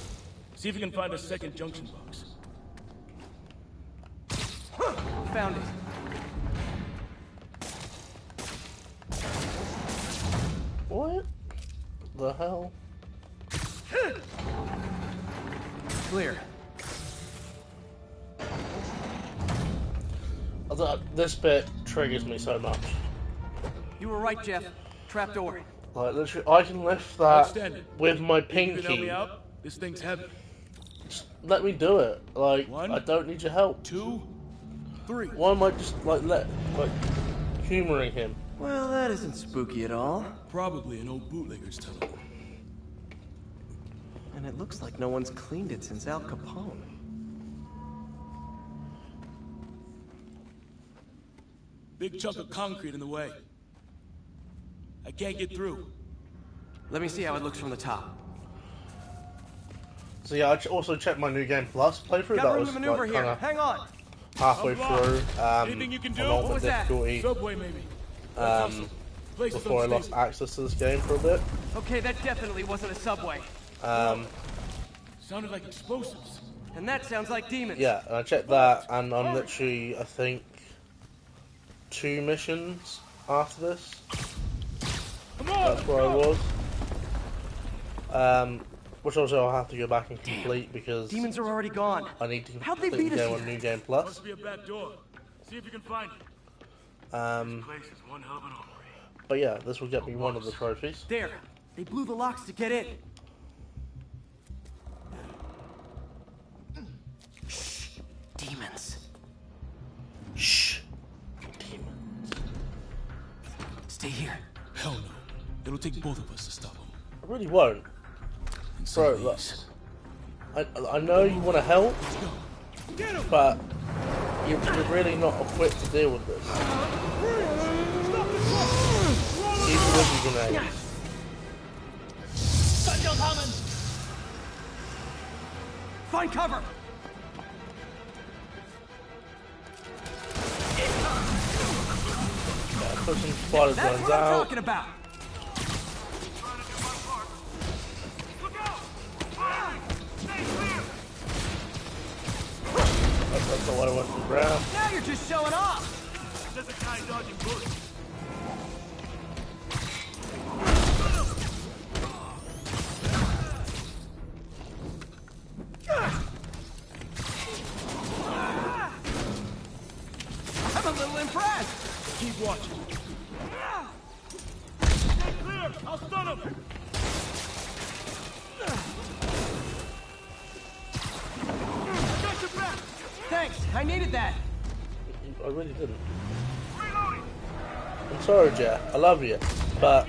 See if you can find a second junction box. Found it. What the hell? Clear. This bit triggers me so much. You were right, Jeff. Trapdoor. Like, literally, I can lift that with my Think you can help pinky. me out? This thing's heavy. Just let me do it. Like, One, I don't need your help. 2, 3. Why am I just, like, humoring him? Well, that isn't spooky at all. Probably an old bootlegger's tunnel. And it looks like no one's cleaned it since Al Capone. Big chunk of concrete in the way. I can't get through. Let me see how it looks from the top. So yeah, I also checked my New Game Plus playthrough. Got That room was to maneuver like, here. Hang on. halfway through. Anything you can do? On What ultimate was that? difficulty. Subway, maybe. Before I lost access to this game for a bit. Okay, that definitely wasn't a subway. Sounded like explosives. And that sounds like demons. Yeah, and I checked that, and I'm literally, I think, 2 missions after this. That's where I was. Which also I'll have to go back and complete because demons are already gone. I need to How'd they complete beat the us game on here? New Game Plus. Must be a back door. See if you can find it. This place is one hell of an operation. But yeah, this will get me one of the trophies. There. They blew the locks to get in. Shh. Demons. Shh. Stay here. Hell no. It'll take both of us to stop them. I really won't. Bro, look. I know you want to help, but you're really not equipped to deal with this. Even with your grenades. Find cover. Yeah, put some spider That's guns what I'm out. talking about. That's not what I want to grab. Now you're just showing off. There's a guy dodging bullets. I'm a little impressed. Keep watching. Stay clear! I'll stun him! I got your back! Thanks. I needed that. I really didn't. I'm sorry, Jeff. I love you, but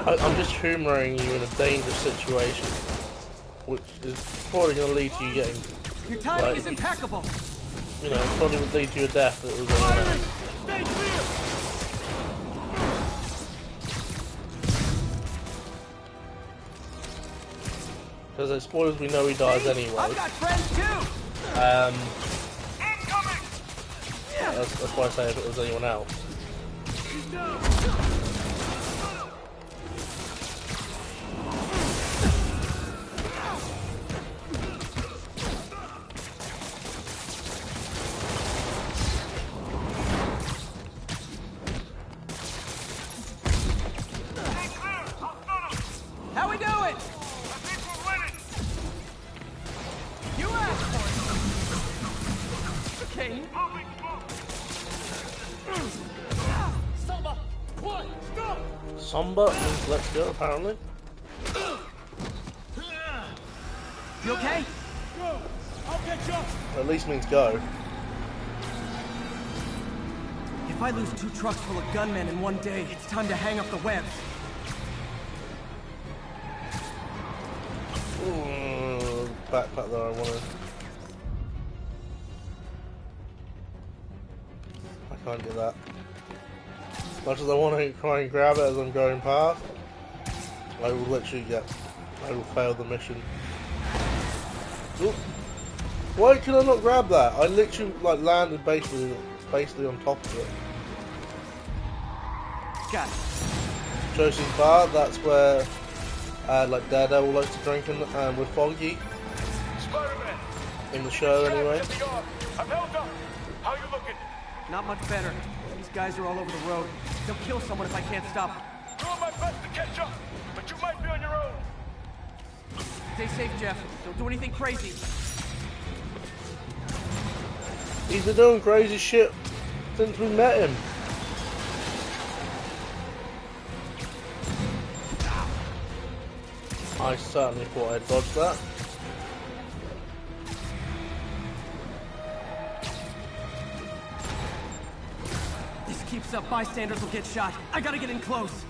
I'm just humoring you in a dangerous situation, which is probably going to lead to you getting. Your timing like, is impeccable. You know, probably would lead to your death. If it was anyone else. Stay clear! Because as spoilers, we know he dies anyway. I've got friends too. That's why I say if it was anyone else. How we doing? You asked for it. Okay. Samba means let's go, apparently. You okay? Go! I'll catch up! At least means go. If I lose 2 trucks full of gunmen in one day, it's time to hang up the webs. Backpack that I wanted. I can't get that. As much as I want to try and grab it as I'm going past, I will literally I will fail the mission. Ooh. Why can I not grab that? I literally like landed basically on top of it. Got it. Josie's Bar, that's where like Daredevil likes to drink with Foggy. Spider-Man! In the show anyway. I'm held up! How you looking? Not much better. These guys are all over the road. They'll kill someone if I can't stop them. Doing my best to catch up, but you might be on your own. Stay safe, Jeff. Don't do anything crazy. He's been doing crazy shit since we met him. I certainly thought I'd dodged that. This keeps up, bystanders will get shot. I gotta get in close.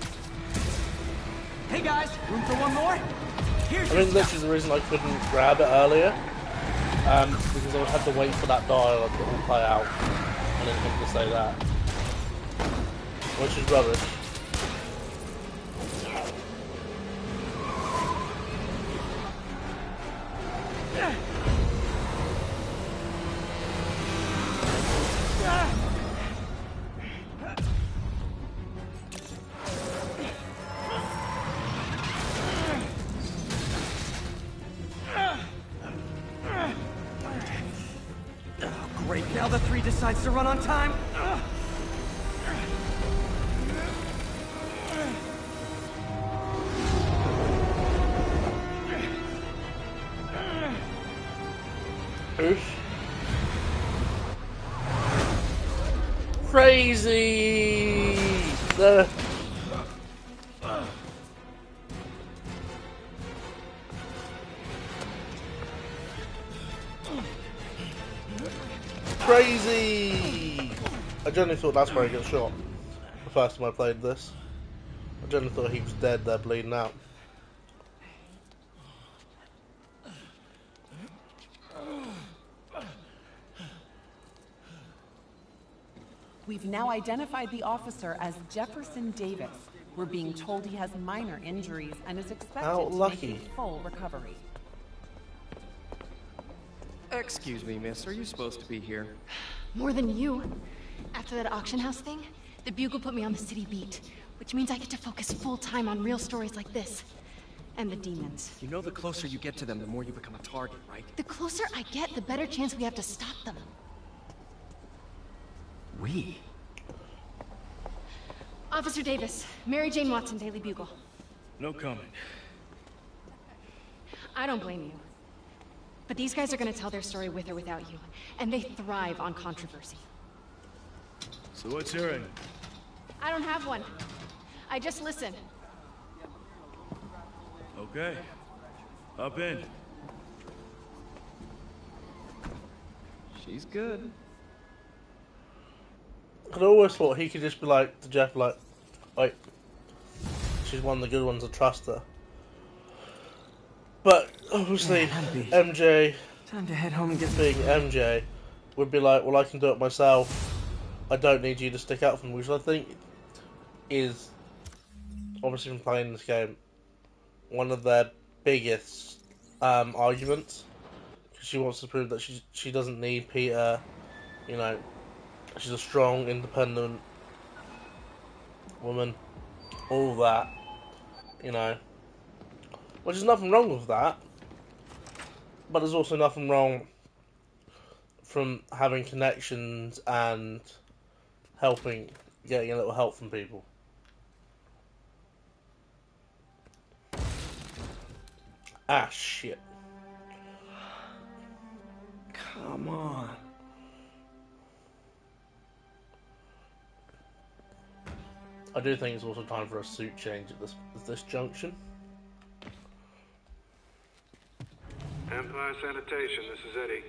Hey guys, room for one more? Here's I mean, literally the reason I couldn't grab it earlier, because I had to wait for that dialogue to all play out, and then him to say that, which is rubbish. Great, now the 3 decides to run on time. Oof. Crazy! Crazy! I genuinely thought that's where he got shot the first time I played this. I genuinely thought he was dead there bleeding out. We've now identified the officer as Jefferson Davis. We're being told he has minor injuries and is expected to make a full recovery. Excuse me, miss. Are you supposed to be here? More than you. After that auction house thing, the Bugle put me on the city beat, which means I get to focus full time on real stories like this. And the demons. You know the closer you get to them, the more you become a target, right? The closer I get, the better chance we have to stop them. We? Officer Davis, Mary Jane Watson, Daily Bugle. No comment. I don't blame you. But these guys are gonna tell their story with or without you, and they thrive on controversy. So what's your end? I don't have one. I just listen. Okay. Hop in. She's good. I always thought he could just be like to Jeff, like, she's one of the good ones, I trust her. But obviously, MJ, time to head home and get being MJ, would be like, well, I can do it myself. I don't need you to stick out for me, which I think is, obviously from playing this game, one of their biggest arguments. Because she wants to prove that she doesn't need Peter, you know, she's a strong, independent woman, all that, you know. Which is nothing wrong with that, but there's also nothing wrong from having connections and getting a little help from people. Ah, shit. Come on. I do think it's also time for a suit change at this junction. Empire Sanitation, this is Eddie.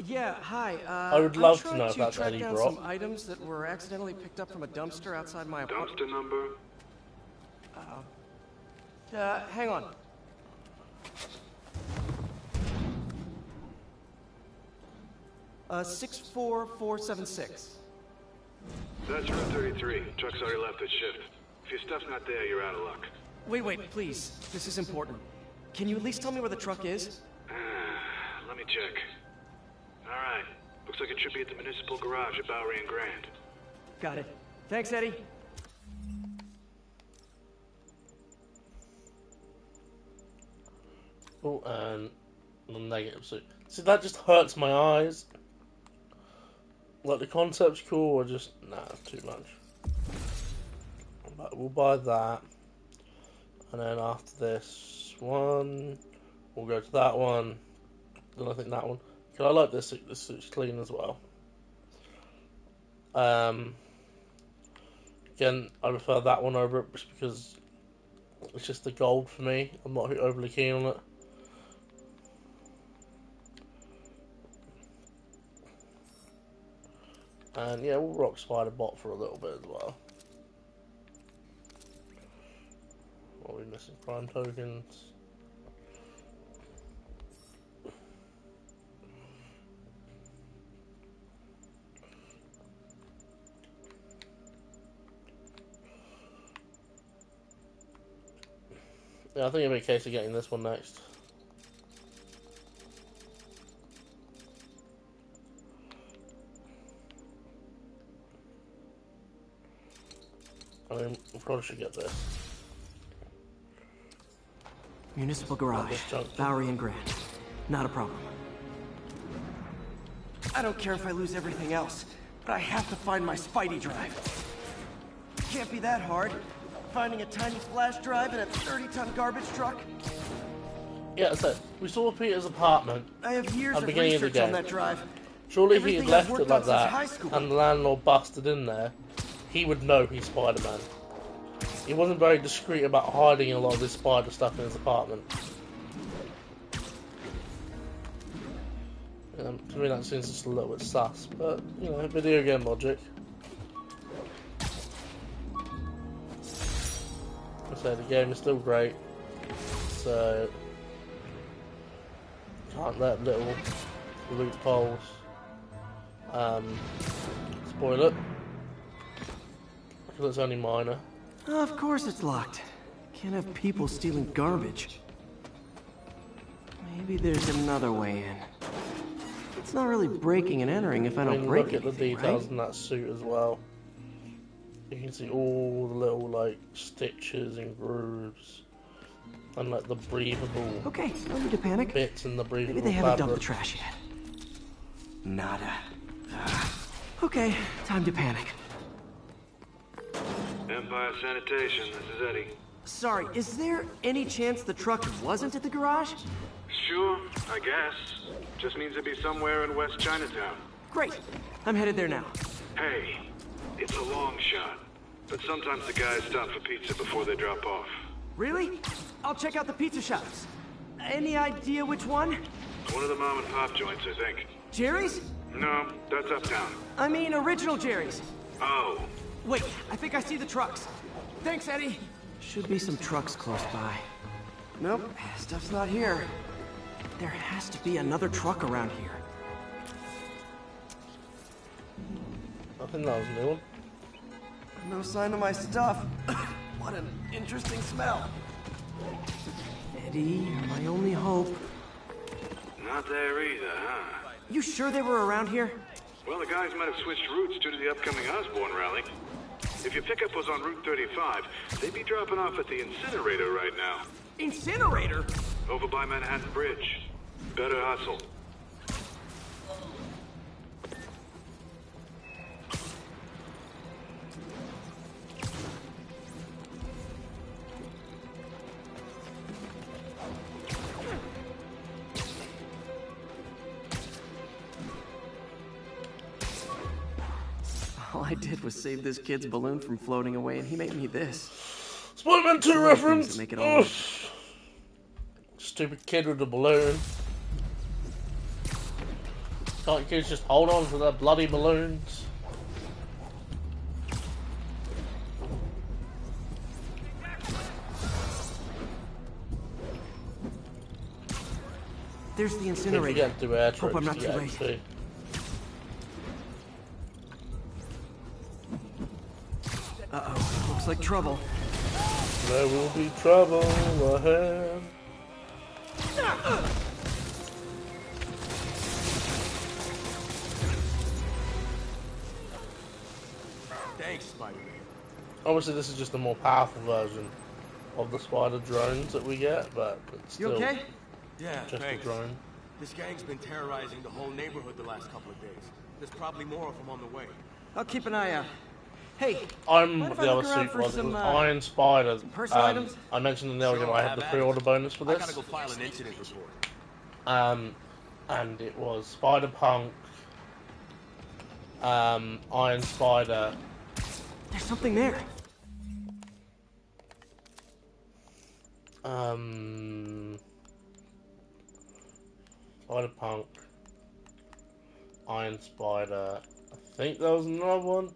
Yeah, hi. I would love to know if that's Eddie down Brock. some items that were accidentally picked up from a dumpster outside my apartment. Dumpster number? Hang on. Uh, 64476. That's room 33. Truck's already left its shift. If your stuff's not there, you're out of luck. Wait, please. This is important. Can you at least tell me where the truck is? Let me check. Alright. Looks like it should be at the municipal garage at Bowery and Grand. Got it. Thanks, Eddie. Oh, and the negative suit. See, that just hurts my eyes. Like, the concept's cool, or just, nah, too much. we'll buy that, and then after this one, we'll go to that one. Then I think that one. Cause I like this suit. This suit's clean as well. Again, I prefer that one over it just because it's just the gold for me. I'm not overly keen on it. And yeah, we'll rock Spider Bot for a little bit as well. What are we missing? Prime tokens. Yeah, I think it'll be a case of getting this one next. I mean, we probably should get this. Municipal Garage, Bowery and Grand. Not a problem. I don't care if I lose everything else, but I have to find my Spidey drive. Can't be that hard. Finding a tiny flash drive in a 30-ton garbage truck. Yeah, that's it. We saw Peter's apartment I have years at the of beginning of the research game. on that drive. Surely if he Everything had I've left worked it like on since high that, school. and the landlord busted in there, he would know he's Spider-Man. He wasn't very discreet about hiding a lot of this spider stuff in his apartment. To me that seems just a little bit sus, but, you know, video game logic. I say the game is still great, so can't let little loopholes spoil it. Because it's only minor. Of course it's locked. Can't have people stealing garbage. Maybe there's another way in. It's not really breaking and entering if I don't break look at the details in that suit as well. You can see all the little like stitches and grooves, and like the breathable. Okay, no need to panic. Bits in the breathable. Maybe they haven't dumped the fabric. trash yet. Nada. Okay, time to panic. Empire Sanitation, this is Eddie. Sorry, is there any chance the truck wasn't at the garage? Sure, I guess. Just means it'd be somewhere in West Chinatown. Great. I'm headed there now. Hey, it's a long shot, but sometimes the guys stop for pizza before they drop off. Really? I'll check out the pizza shops. Any idea which one? One of the mom and pop joints, I think. Jerry's? No, that's uptown. I mean original Jerry's. Oh. Wait, I think I see the trucks. Thanks, Eddie. Should be some trucks close by. Nope, stuff's not here. There has to be another truck around here. I think that was a new one. No sign of my stuff. What an interesting smell. Eddie, you're my only hope. Not there either, huh? You sure they were around here? Well, the guys might have switched routes due to the upcoming Osborn rally. If your pickup was on Route 35, they'd be dropping off at the incinerator right now. Incinerator? Over by Manhattan Bridge. Better hustle. All I did was save this kid's balloon from floating away, and he made me this. Spider-Man 2 reference! Make it all Stupid kid with the balloon. Can't kids just hold on to their bloody balloons? There's the incinerator. Hope I'm not too late. Uh-oh, looks like trouble. There will be trouble ahead. Thanks, Spider-Man. Obviously, this is just a more powerful version of the spider drones that we get, but it's still You okay? Yeah, just thanks. a drone. This gang's been terrorizing the whole neighborhood the last couple of days. There's probably more of them on the way. I'll keep an eye out. Hey, I'm mind if the I other look around suit for was. It some, was Iron Spider. personal items? I mentioned in the other game I had the pre-order bonus for I gotta this. go file an incident report. And it was Spider-Punk, Iron Spider. There's something there. Spider-Punk, Iron Spider. I think there was another one.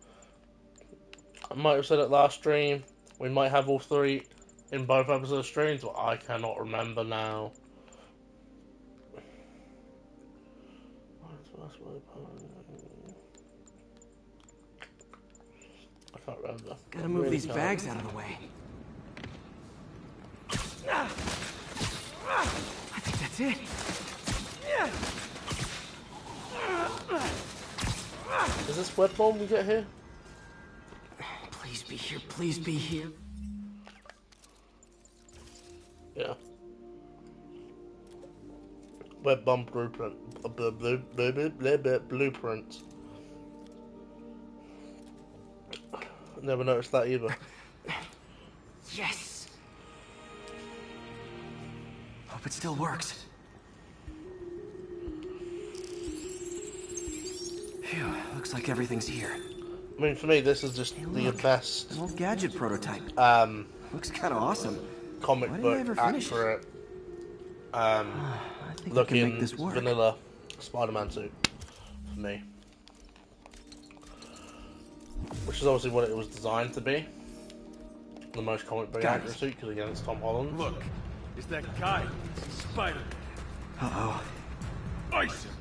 I might have said it last stream. We might have all three in both episode streams, but I cannot remember now. I can't remember. Gotta move these bags out of the way. I think that's it. Is this web bomb we get here? Please be here, please be here. Yeah. Web bomb blueprint. Blueprint. Never noticed that either. Yes! Hope it still works. Phew, looks like everything's here. I mean, for me, this is just the best. An old gadget prototype. Looks kind of awesome. Comic book accurate. Looking vanilla Spider-Man suit for me, which is obviously what it was designed to be. The most comic book accurate suit, because again, it's Tom Holland. Look, it's that guy, Spider-Man. Uh-oh. Ice him.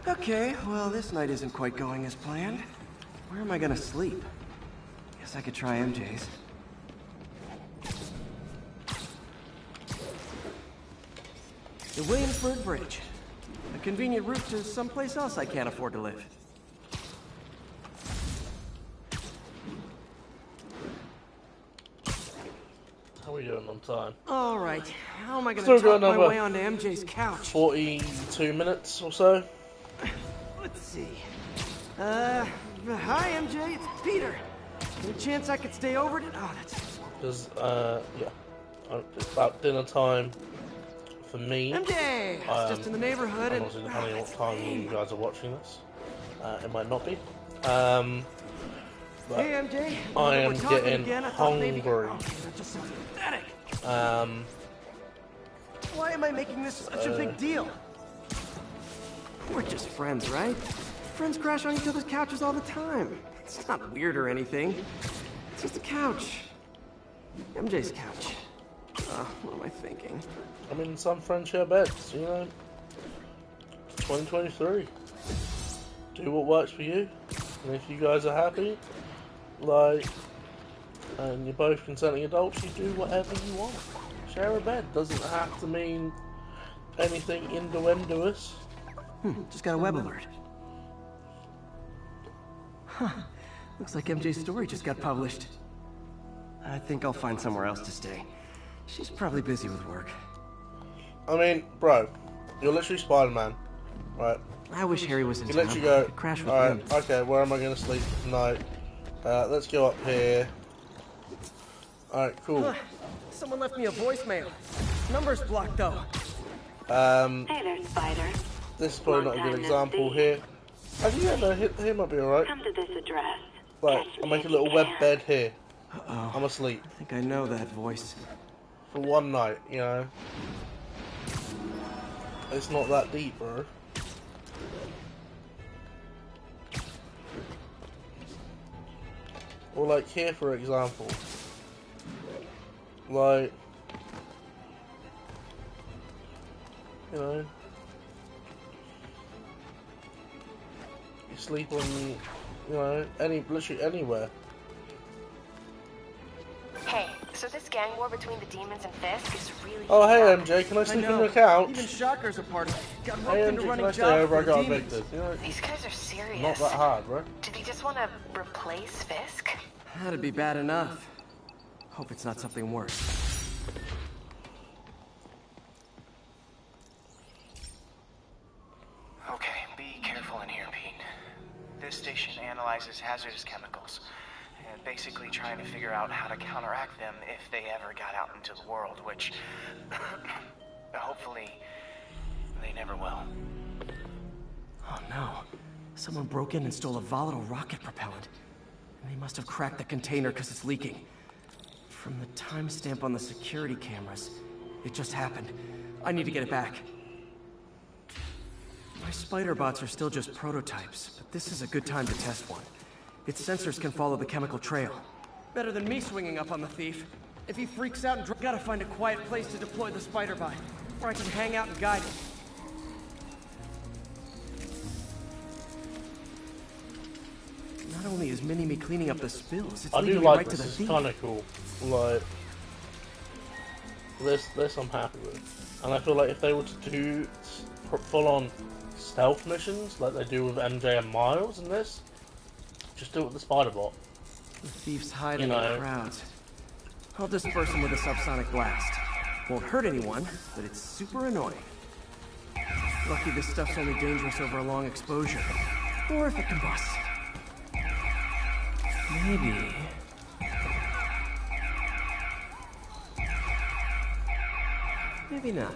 Okay, well, this night isn't quite going as planned. Where am I gonna sleep? Guess I could try MJ's. The Williamsburg Bridge. A convenient route to someplace else I can't afford to live. How are we doing on time? Alright, how am I gonna Still talk got my way onto MJ's couch? 42 minutes or so. Let's see. Hi MJ, it's Peter. Any chance I could stay over tonight? Oh, that's... Because, yeah. It's about dinner time for me. MJ! It's just in the neighborhood and... Obviously, depending on what time you guys are watching this. It might not be. But hey MJ, I am getting again, hungry. That just sounds pathetic. Why am I making this such a big deal? We're just friends, right? Friends crash on each other's couches all the time. It's not weird or anything. It's just a couch. MJ's couch. What am I thinking? I mean, some friends share beds, you know? It's 2023. Do what works for you. And if you guys are happy, like, and you're both consenting adults, you do whatever you want. Share a bed doesn't have to mean anything innuendous. Just got a web alert. Huh. Looks like MJ's story just got published. I think I'll find somewhere else to stay. She's probably busy with work. I mean, bro, you're literally Spider-Man, right? I wish Harry was in You town. literally go, Crash with alright, him. okay, where am I going to sleep tonight? Let's go up here. Alright, cool. Someone left me a voicemail. Number's blocked though. Hey there, Spider. This is probably not a good example here. Actually, yeah, no, here might be alright. Come to this address. Like, I'll make a little web bed here. Uh-oh. I'm asleep. I think I know that voice. for one night, you know. It's not that deep, bro. Or like here, for example, like, you know, you sleep on, you know, literally anywhere. Hey, so this gang war between the demons and Fisk is really... Oh, hey MJ, can I sleep on your couch? Even Shocker's a part of it. Got roped Hey into MJ, running can I stay jobs over? I for the got demons. evicted. You know, These guys are serious. not that hard, bro. Do they just want to replace Fisk? That'd be bad enough. Hope it's not something worse. Okay, be careful in here, Pete. This station analyzes hazardous chemicals, and basically trying to figure out how to counteract them if they ever got out into the world, which hopefully they never will. Oh no. Someone broke in and stole a volatile rocket propellant. And they must have cracked the container because it's leaking. From the timestamp on the security cameras, it just happened. I need to get it back. My spider bots are still just prototypes, but this is a good time to test one. Its sensors can follow the chemical trail. Better than me swinging up on the thief. If he freaks out and gotta find a quiet place to deploy the spider bot, where I can hang out and guide him. Not only is Mini-Me cleaning up the spills, it's I do leading me like right to this. the It's thief. kind of cool. Like this I'm happy with, and I feel like if they were to do full-on stealth missions like they do with MJ and Miles in this, just do it with the spider bot. The thief's hiding You know. in crowds. I'll disperse him with a subsonic blast. Won't hurt anyone, but it's super annoying. Lucky this stuff's only dangerous over a long exposure. Or if it combusts. Maybe... Maybe not.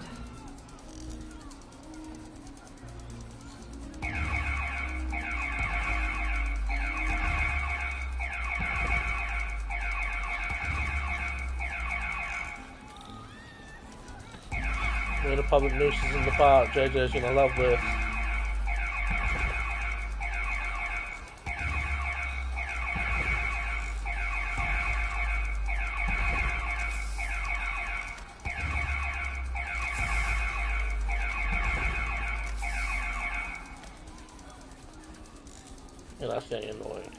We're the public nuisance in the park. JJ's gonna love this. Yeah, that's getting annoying.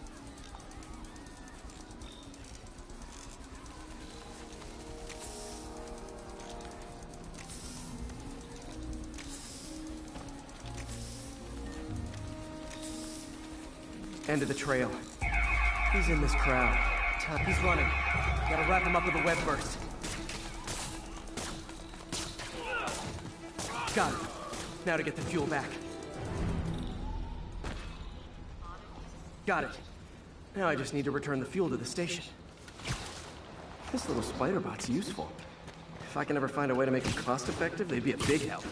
End of the trail. He's in this crowd. He's running. Gotta wrap him up with a web burst. Got it. Now to get the fuel back. Got it. Now I just need to return the fuel to the station. This little spider bot's useful. If I can ever find a way to make them cost-effective, they'd be a big help.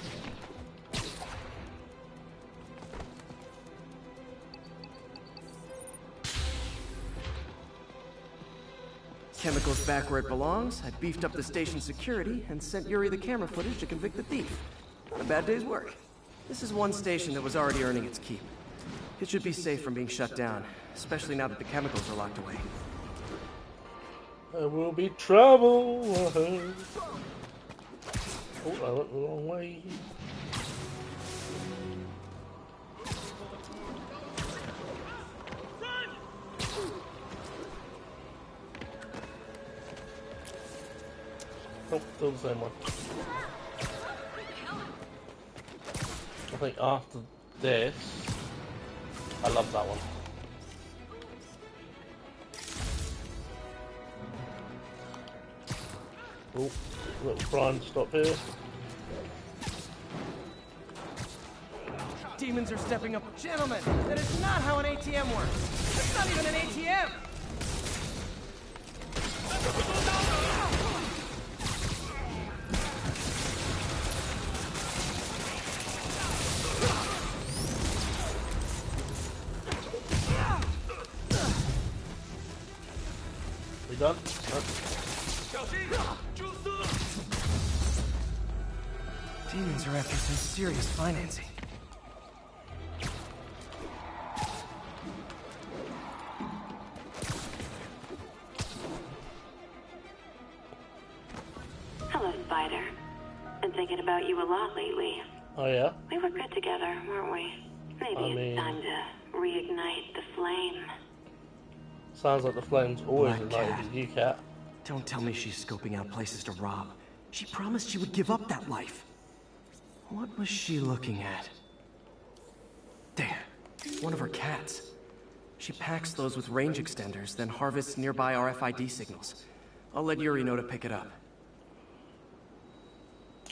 Chemicals back where it belongs. I beefed up the station's security and sent Yuri the camera footage to convict the thief. Not a bad day's work. This is one station that was already earning its keep. It should be safe from being shut down, especially now that the chemicals are locked away. There will be trouble ahead. Oh, I went the wrong way. Oh, still the same one. I think after this, I love that one. Oh, little Brian, stop here. Demons are stepping up. Gentlemen, that is not how an ATM works. It's not even an ATM! We done? Demons are after some serious financing. Hello, Spider. Been thinking about you a lot lately. Oh yeah? We were good together, weren't we? Maybe it's time to reignite the flame. Sounds like the flame's always Black ignited Cat. with you, Cat. Don't tell me she's scoping out places to rob. She promised she would give up that life. What was she looking at? There. One of her cats. She packs those with range extenders, then harvests nearby RFID signals. I'll let Yuri know to pick it up.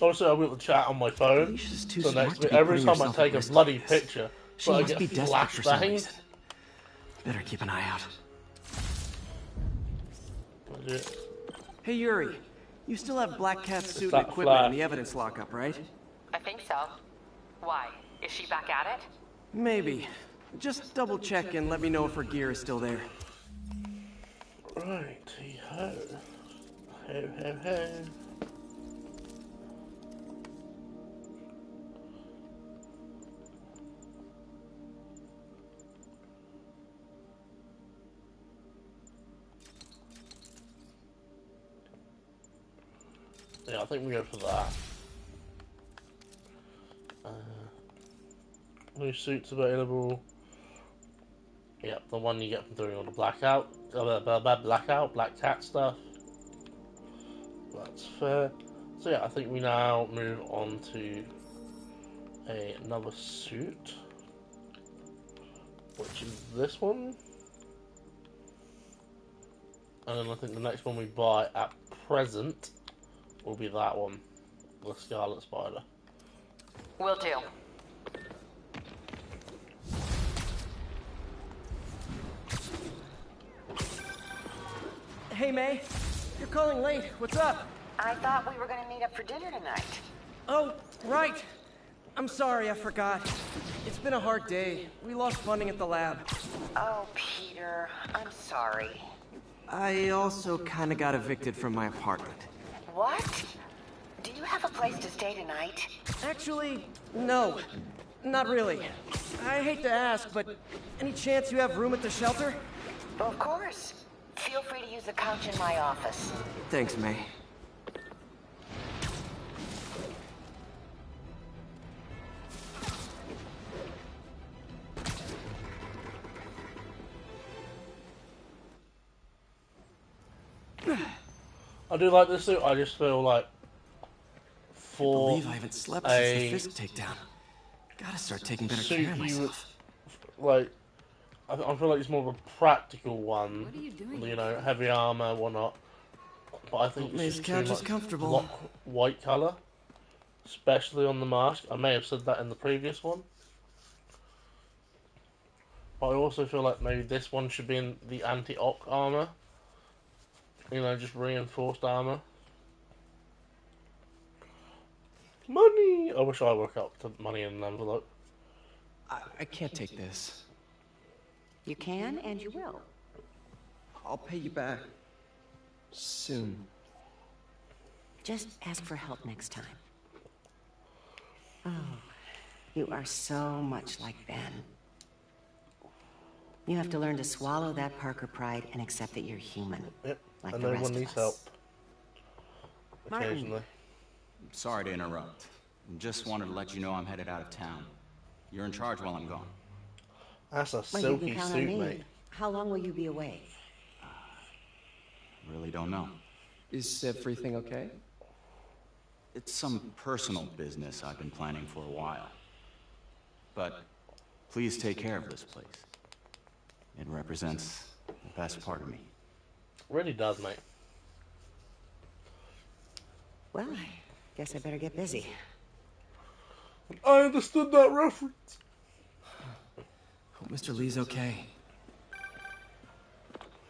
Also, I've got the chat on my phone. Alicia's too So smart next to be every putting time I herself take at a risk bloody like this. picture, She I must get be desperate for some flashbangs. reason. Better keep an eye out. Legit. Hey Yuri, you still have Black Cat's suit and that equipment in flash. the evidence lockup, right? I think so. Why? Is she back at it? Maybe. Just double check and let me know if her gear is still there. Righty ho. Ho ho ho. Yeah, I think we go for that. New suits available. Yep, the one you get from doing all the blackout, Black Cat stuff. That's fair. So yeah, I think we now move on to another suit, which is this one. And then I think the next one we buy at present will be that one, the Scarlet Spider. Will do. Hey May, you're calling late. What's up? I thought we were going to meet up for dinner tonight. Oh, right. I'm sorry, I forgot. It's been a hard day. We lost funding at the lab. Oh, Peter, I'm sorry. I also kinda got evicted from my apartment. What? Do you have a place to stay tonight? Actually, no. Not really. I hate to ask, but any chance you have room at the shelter? Of course. Feel free to use the couch in my office. Thanks, May. I do like this suit. I just feel like I believe I haven't slept since the Fisk takedown. Gotta start taking better care of myself. I feel like it's more of a practical one. What are you doing? You know, heavy armor, whatnot. But I think May's it's couch too is much comfortable. block white color, especially on the mask. I may have said that in the previous one. But I also feel like maybe this one should be in the anti-ock armor. You know, just reinforced armor. Money! I wish I woke up to money in an envelope. I can't take this. You can and you will. I'll pay you back. Soon. Just ask for help next time. Oh, you are so much like Ben. You have to learn to swallow that Parker pride and accept that you're human. Yep, like and the rest everyone of needs us. help. Martin. Occasionally. Sorry to interrupt. Just wanted to let you know I'm headed out of town. You're in charge while I'm gone. That's a Well, you silky can count on suit, me. mate. How long will you be away? Really don't know. Is everything okay? It's some personal business I've been planning for a while. But please take care of this place. It represents the best part of me. Really does, mate. Well, I guess I better get busy. I understood that reference. Hope Mr. Lee's okay.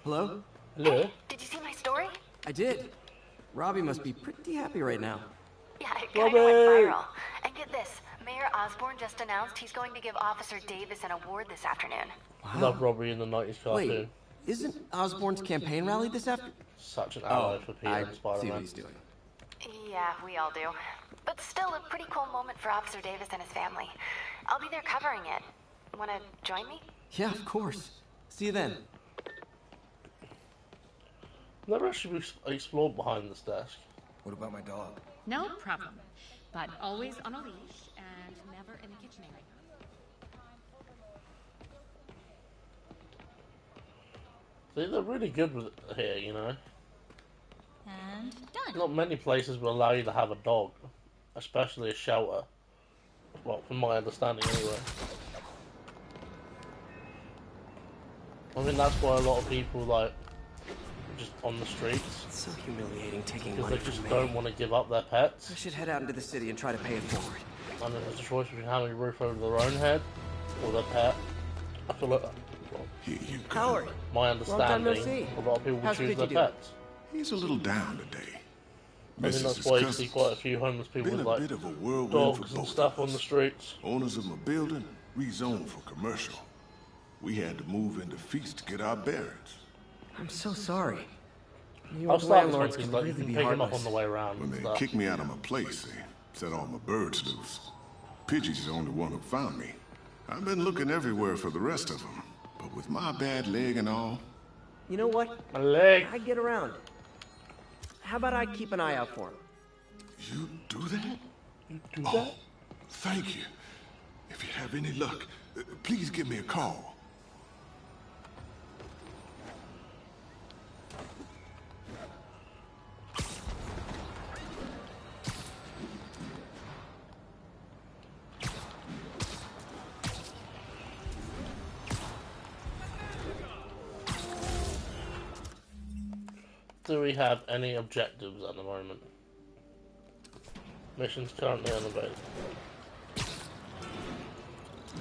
Hello? Hello? Did you see my story? I did. Robbie must be pretty happy right now. Yeah, it kind of went viral. And get this, Mayor Osborn just announced he's going to give Officer Davis an award this afternoon. Love Robbie in the 90s cartoon. Wait, isn't Osborn's campaign rally this afternoon? Such an ally for Peter and I see Spider-Man. what he's doing. Yeah, we all do. but still a pretty cool moment for Officer Davis and his family. I'll be there covering it. Wanna join me? Yeah, of course. See you then. Never actually explored behind this desk. What about my dog? No problem. But always on a leash and never in the kitchen area. See, they're really good with it here, you know. And done. Not many places will allow you to have a dog, especially a shelter. Well, from my understanding, anyway. I think that's why a lot of people like just on the streets. It's so humiliating taking because money they just from me. don't want to give up their pets. I should head out into the city and try to pay it forward. And if there's a choice between having a roof over their own head or their pet, I feel like, well, Howard, my long time understanding, no see. a lot of people would How's choose their Pidgey doing? pets. He's a little down today. I think that's why you see quite a few homeless people with like bit of a whirlwind dogs for and both stuff of on the streets. Owners of my building rezoned for commercial. We had to move into Feast to get our bearings. I'm so sorry. New I'll York start this one landlords because can like, really you can be pick them up heartless. on the way around When and they stuff. kicked me out of my place, they set all my birds loose. Pidgey's the only one who found me. I've been looking everywhere for the rest of them, but with my bad leg and all... You know what? My leg. I get around. How about I keep an eye out for him? You do that? You do Oh, that? thank you. If you have any luck, please give me a call. Do we have any objectives at the moment? Missions currently unavailable.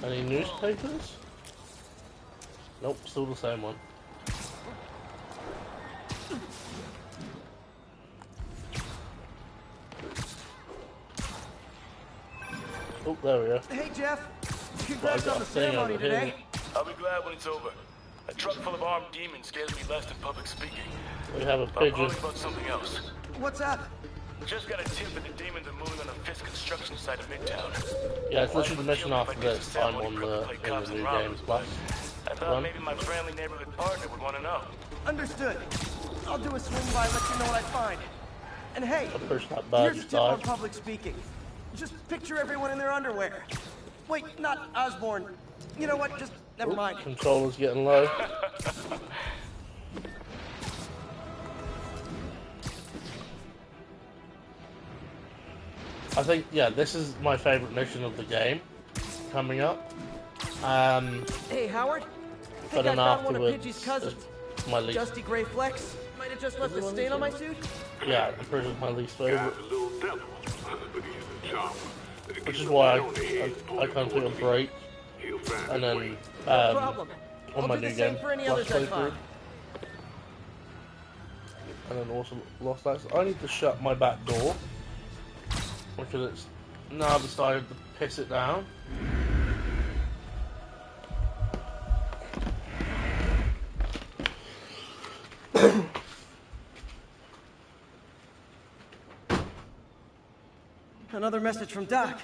Any newspapers? Nope, still the same one. Oh, there we go. Hey, Jeff. Well, I Congrats got on a the thing ceremony over here. today. I'll be glad when it's over. A truck full of armed demons scares me less than public speaking. We have a But I'm pigeon. calling about something else. What's up? Just got a tip that the demons are moving on the Fisk construction site in Midtown. Yeah, it's literally the mission after this. I'm on the in the new games plus. I thought maybe my friendly neighborhood partner would want to know. Understood. I'll do a swing by, let you know what I find. And hey, I pushed that bad here's a tip on dive. public speaking. Just picture everyone in their underwear. Wait, not Osborne. You know what? Just never mind. Controller's getting low. I think, yeah, this is my favourite mission of the game coming up. Hey, Howard. But Think I then found one of afterwards, Pidgey's cousins. it's my least. Dusty Gray Flex. Might have just left a stain on my suit. Yeah, the Pidgey's my least favourite. Guy's a little devil, but he's a chopper. Which is why I can't take a break. And then, problem. on I'll my do the new same game, for any Lost others I playthrough. find. And then also Lost Access. I need to shut my back door. Because it's now decided to piss it down. Another message from Doc.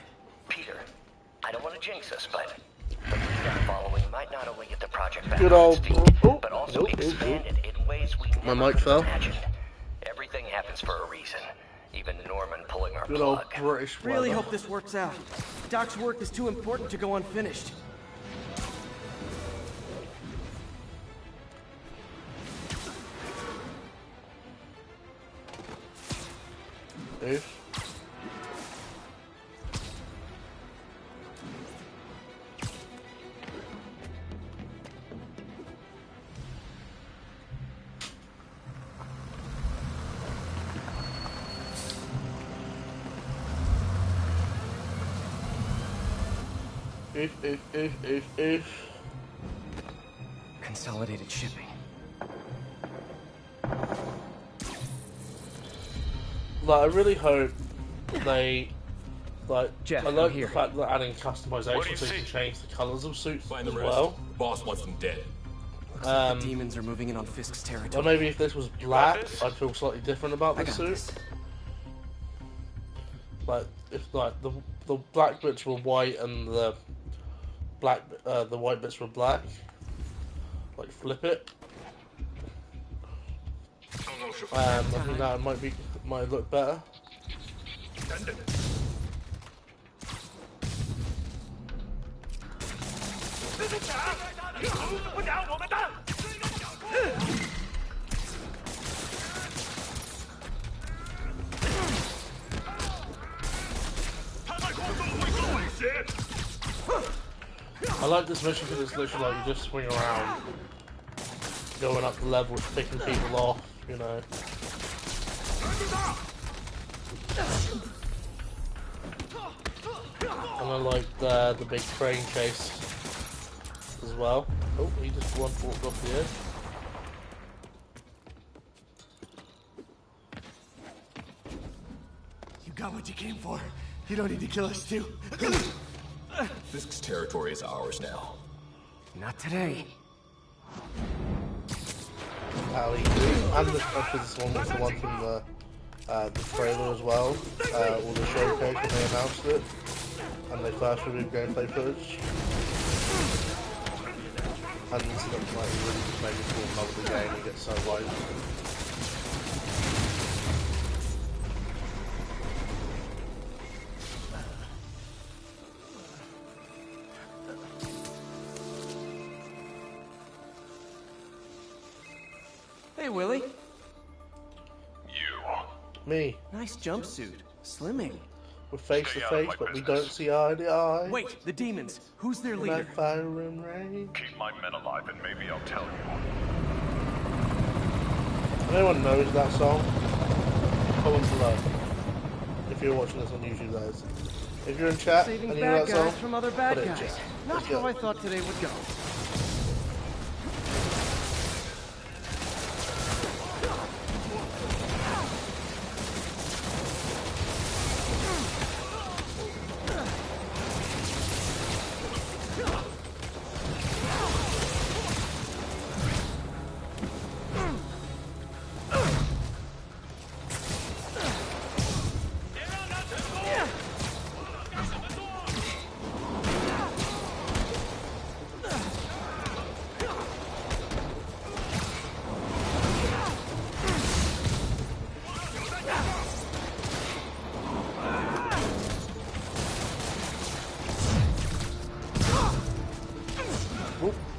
Peter, I don't want to jinx us, but the lead I'm following might not only get the project back Good on old. its feet, Oh, but also nope, expand it in ways we My never mic could fell. have imagined. Everything happens for a reason. Even Norman pulling our Good old plug. British Really weather. hope this works out. Doc's work is too important to go unfinished. Dave? If. Consolidated shipping. Like, I really hope they, like, Jeff, I I'm like the here. fact that adding What do customization you so you can see? change the colours of suits Find as the rest. well. Boss wants them dead. Looks like the demons are moving in on Fisk's Or territory. maybe if this was black, I'd feel slightly different about I the got suit. this. Like, if like the black bits were white and the white bits were black, like flip it. I think that might look better. I like this mission because it's literally like you just swing around, going up the levels, picking people off, you know. And I like the big train chase as well. Oh, he just walked off the edge. You got what you came for. You don't need to kill us too. Fisk's territory is ours now. Not today. And this one was the one from the trailer as well, or the showcase when they announced it, and they first reviewed gameplay footage. And this looks like it really just made me fall in love with the game and get so right. Hey, Willie. Me. Nice jumpsuit. Slimming. We're face to face, but we don't see eye to eye. Wait, the demons. Who's their leader? That fire and rain. Keep my men alive and maybe I'll tell you. If anyone knows that song, comment below. If you're watching this on YouTube, that is. If you're in chat Saving and you know bad that guys song, from other bad put it in guys. chat. Not Let's how go. I thought today would go.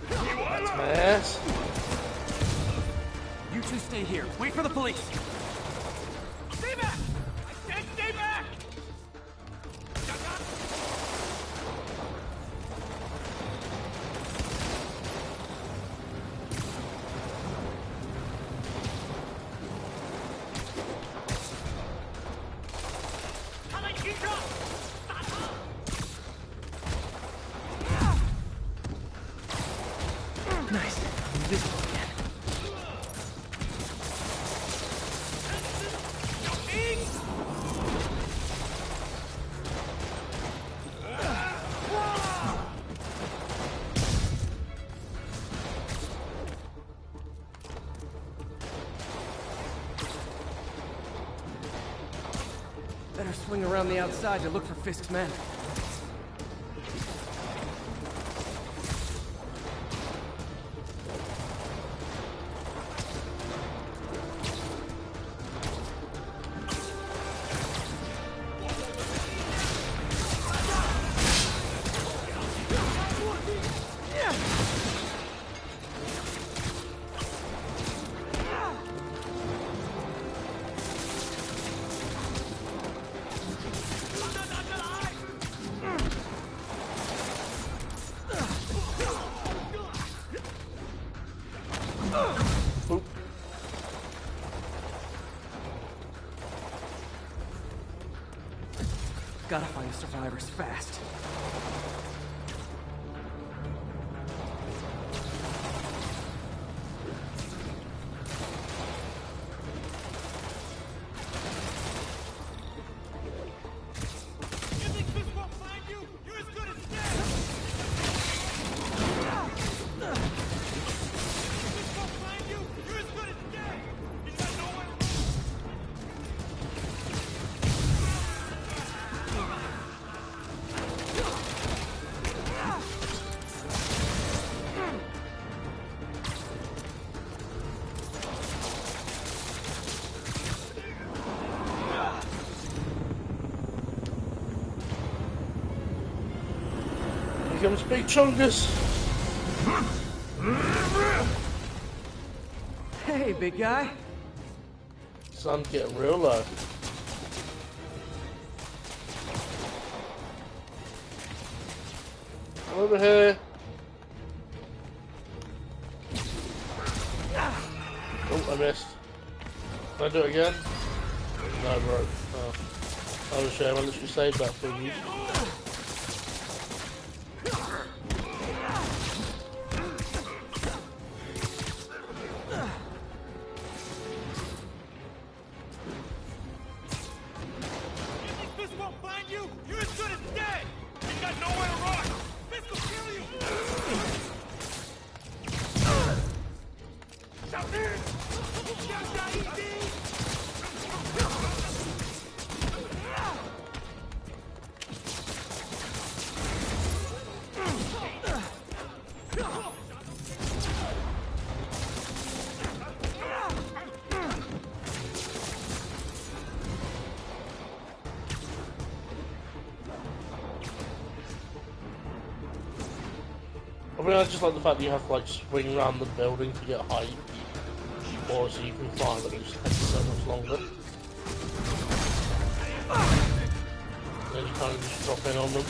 That's my ass. You two stay here. Wait for the police. Stay back! I said stay back! Nice. Invisible again. Better swing around the outside to look for Fisk's men. Gotta find the survivors fast. comes Big Chungus. Hey, big guy. Sun's getting real low. Over here. Oh, I missed. Can I do it again? No, bro. Oh. I was shame. I literally saved that for you. I just like the fact that you have to like swing around the building to get height, or so you can climb, but it just takes so much longer. Then you kind of just drop in on them.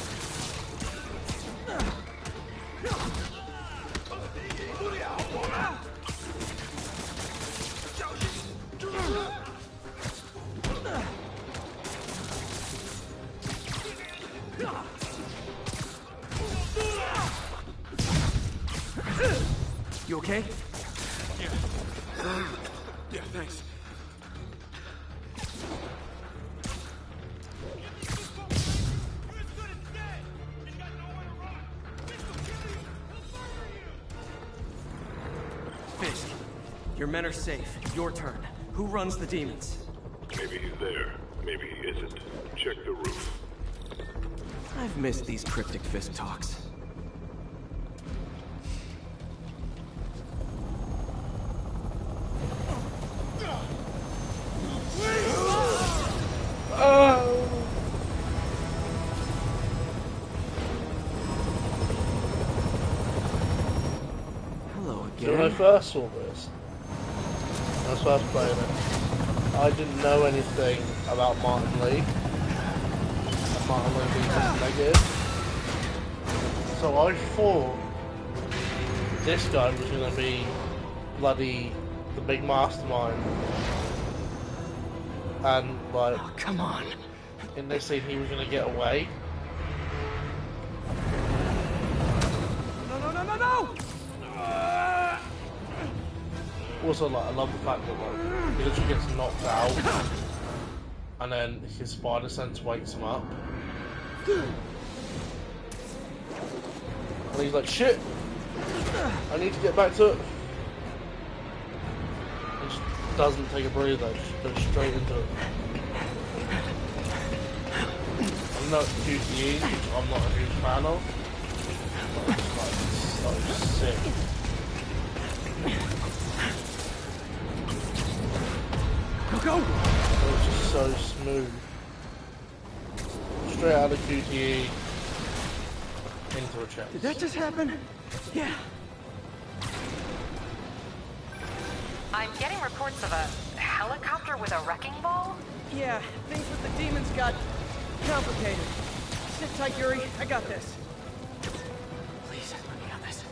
You okay? Yeah. Yeah, thanks. Fisk, your men are safe. Your turn. Who runs the demons? Maybe he's there. Maybe he isn't. Check the roof. I've missed these cryptic Fisk talks. When I first saw this, when I was first playing it, I didn't know anything about Martin Lee, and Martin Lee being such negative. So I thought this guy was going to be bloody the big mastermind, and like, oh, come on, in this scene he was going to get away. No! Also, like, I love the fact that like he literally gets knocked out, and then his spider sense wakes him up, and he's like, "Shit! I need to get back to it." He just doesn't take a breather; just goes straight into it. I know it's QTE, which I'm not a huge fan of, but it's like so sick. Go! It's just so smooth. Straight out of QTE into a chest. Did that just happen? Yeah. I'm getting reports of a helicopter with a wrecking ball? Yeah, things with the demons got complicated. Sit tight, Yuri. I got this. Please, let me have this.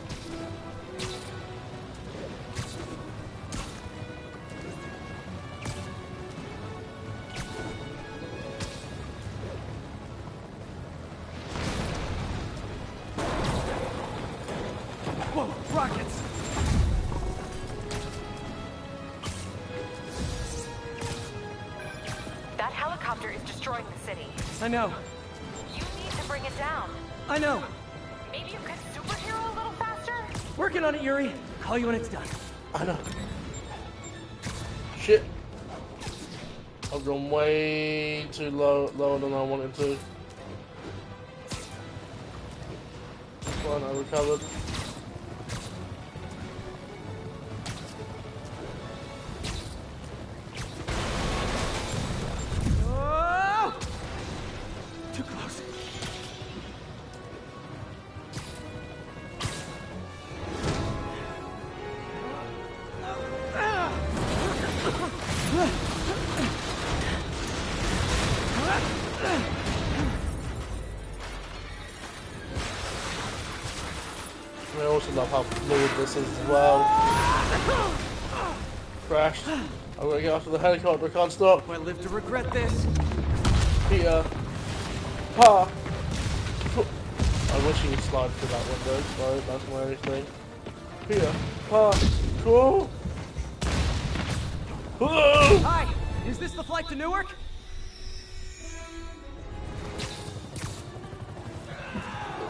Whoa, rockets! That helicopter is destroying the city. I know. You need to bring it down. I know. Maybe you could superhero a little faster? Working on it, Yuri. Call you when it's done. I know. Shit. I've gone way too lower than I wanted to. Fine, I recovered. Oh! Too close. I also love how fluid this is as well. Crashed. I'm gonna get after the helicopter, I can't stop. I live to regret this. Peter. Ha! I wish he would slide through that window, so that's my only thing. Peter. Ha! Cool! Hi! Is this the flight to Newark?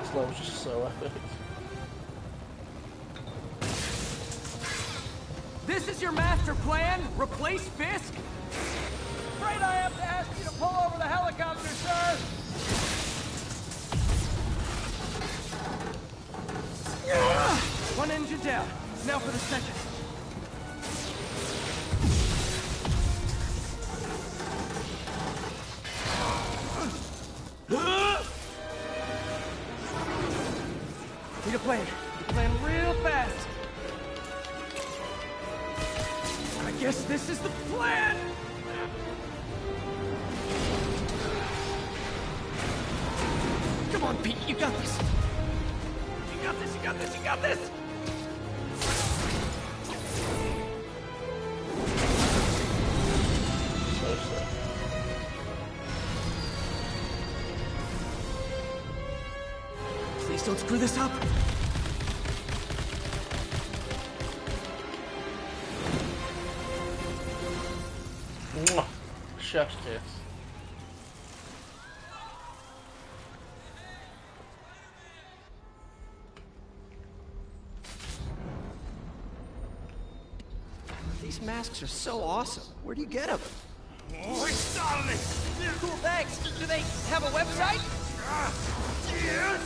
This level's just so epic. This is your master plan? Replace Fisk? Afraid I have to ask you to pull over the helicopter, sir! One engine down. Now for the second. Need a plan. Plan real fast. I guess this is the plan! Come on, Pete, you got this! You got this, you got this, you got this! Please don't screw this up! Chef's kiss. These masks are so awesome. Where do you get them? Oh, he startled me! Cool, thanks. Do they have a website? Yes!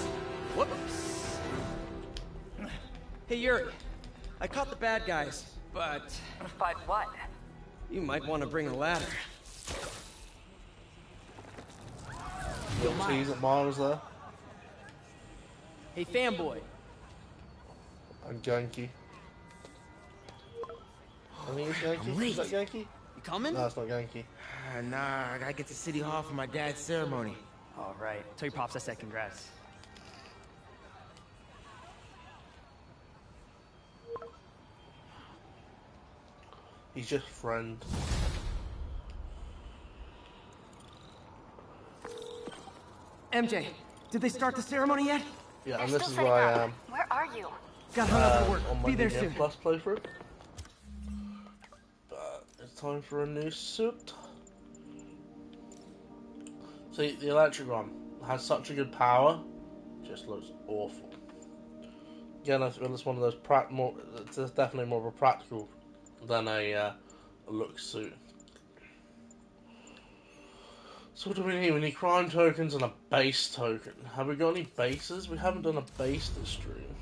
Whoops. Hey, Yuri. I caught the bad guys, but... But what? You might want to bring a ladder. Tease at Miles there. Hey, fanboy. I'm Yankee. I think it's Yankee. Is that Yankee? You coming? No, it's not Yankee. Nah, I gotta get to City Hall for my dad's ceremony. All right. Tell your pops I said congrats. He's just friend. MJ, did they start the ceremony yet? Yeah, and this is where I am. Where are you? Got hung up at work. On my Be there New Game soon. Plus playthrough. But it's time for a new suit. See, the electric one has such a good power, just looks awful. Again, I feel it's one of those it's definitely more of a practical than a look suit. So what do we need? We need crime tokens and a base token. Have we got any bases? We haven't done a base this stream.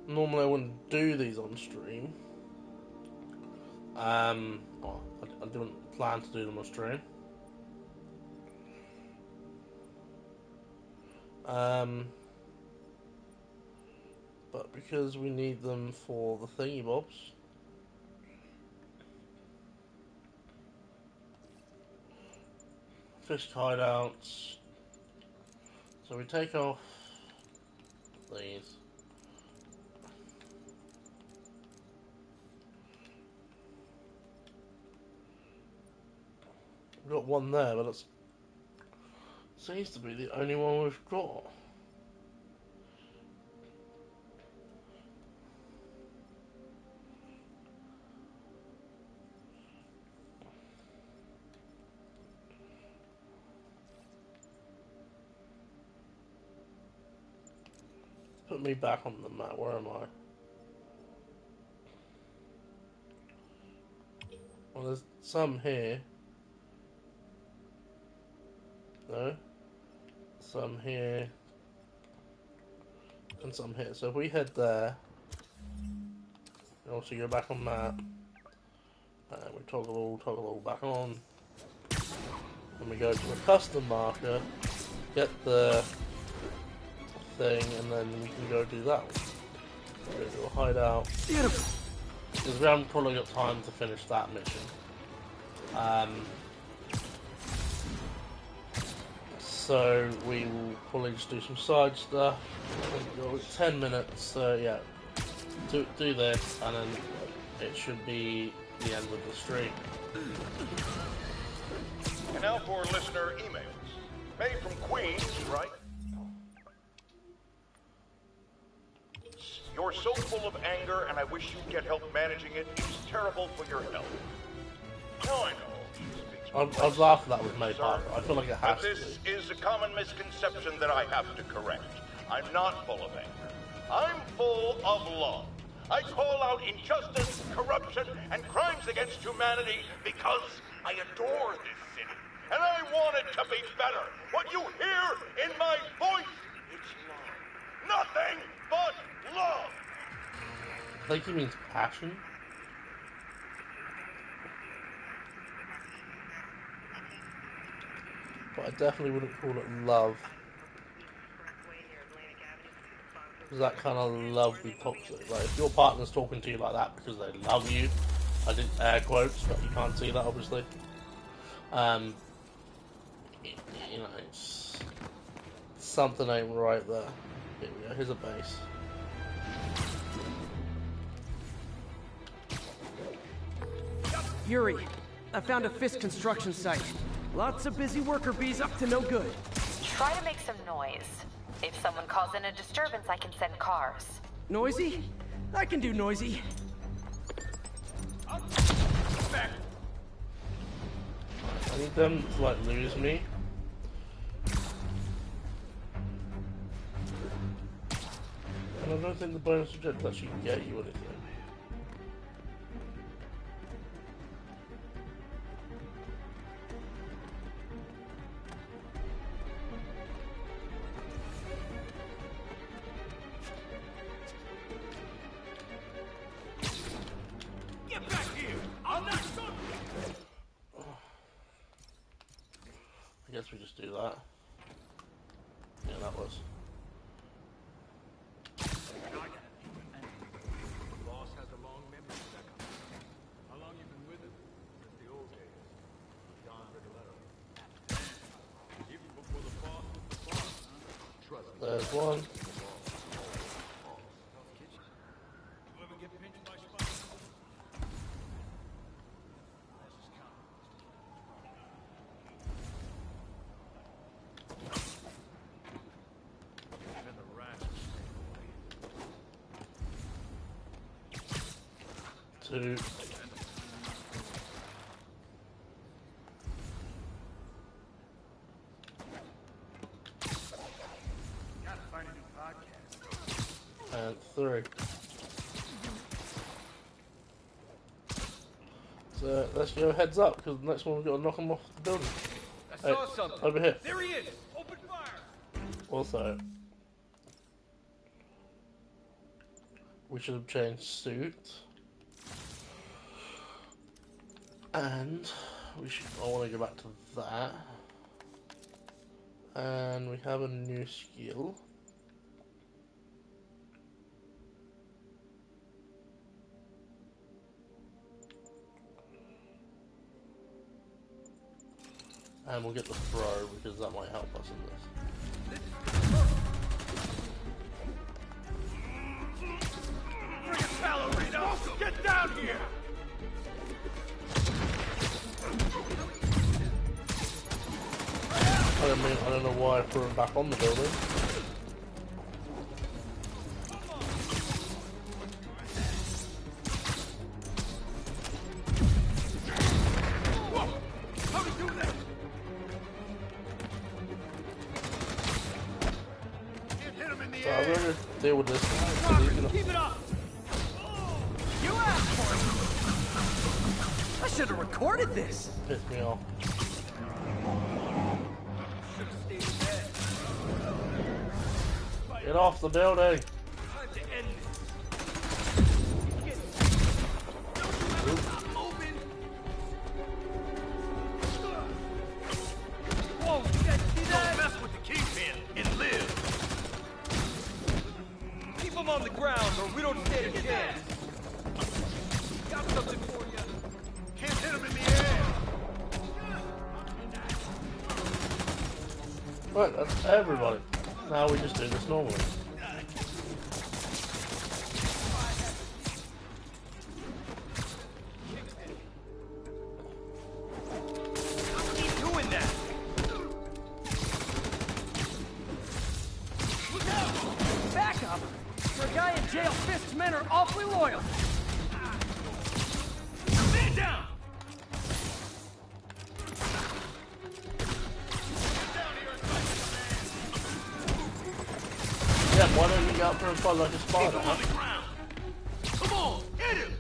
Normally I wouldn't do these on stream. Well, I didn't plan to do them on stream. But because we need them for the thingy bobs. Fish hideouts. So we take off these. We've got one there, but it seems to be the only one we've got. Put me back on the map. Where am I? Well, there's some here. No. Some here. And some here. So if we head there, and also go back on map, and we toggle back on, and we go to a custom marker, get the thing, and then we can go do that one. Go to a hideout. Beautiful. Because we haven't probably got time to finish that mission. So we will probably just do some side stuff. We've got 10 minutes, so yeah. Do this, and then it should be the end of the stream. And now for listener emails. Made from Queens, right? You're so full of anger, and I wish you'd get help managing it. It's terrible for your health. Now I know. I'd laugh at that with May Parker. I feel like it has to be. This is a common misconception that I have to correct. I'm not full of anger. I'm full of love. I call out injustice, corruption, and crimes against humanity because I adore this city. And I want it to be better. What you hear in my voice, it's love. Nothing but love. I think he means passion. But I definitely wouldn't call it love. Because that kind of love would be toxic. Like, if your partner's talking to you like that because they love you, I did air quotes, but you can't see that, obviously. You know, it's something ain't right there. Here we go, here's a base. Yuri, I found a Fisk construction site. Lots of busy worker bees up to no good. Try to make some noise. If someone calls in a disturbance, I can send cars. Noisy? I can do noisy. I need them to, like, lose me. And I don't think the bonus objectives actually get you anything. I guess we just do that. Yeah, that was. The boss has a long memory, Becca. How long you been with him? Since the old days. Don Rigoletto. Even before the boss was the boss, huh? Trust me. There's one. You ever get pinched by spiders? Two. And three. So let's go heads up because the next one we've got to knock them off the building. I saw something. Over here. There he is. Open fire. Also, we should have changed suit. And we should. I want to go back to that. And we have a new skill. And we'll get the throw because that might help us in this. Bring it, ballerina! Get down here! I don't know why I threw him back on the building. So I'm going to deal with this. Keep it up! You asked for it! I should have recorded this! Pissed me off. Get off the building! Whoa, you guys see that? Don't mess with the kingpin and live. Keep him on the ground or we don't stand a chance. Got something for you. Can't hit him in the air. Right, that's everybody. Now we just do this normally. Keep doing that. Look out! Back up! For a guy in jail, Fisk's men are awfully loyal. Man down. Yeah, why don't you get up there and fight like a spider, huh? Come on, hit him.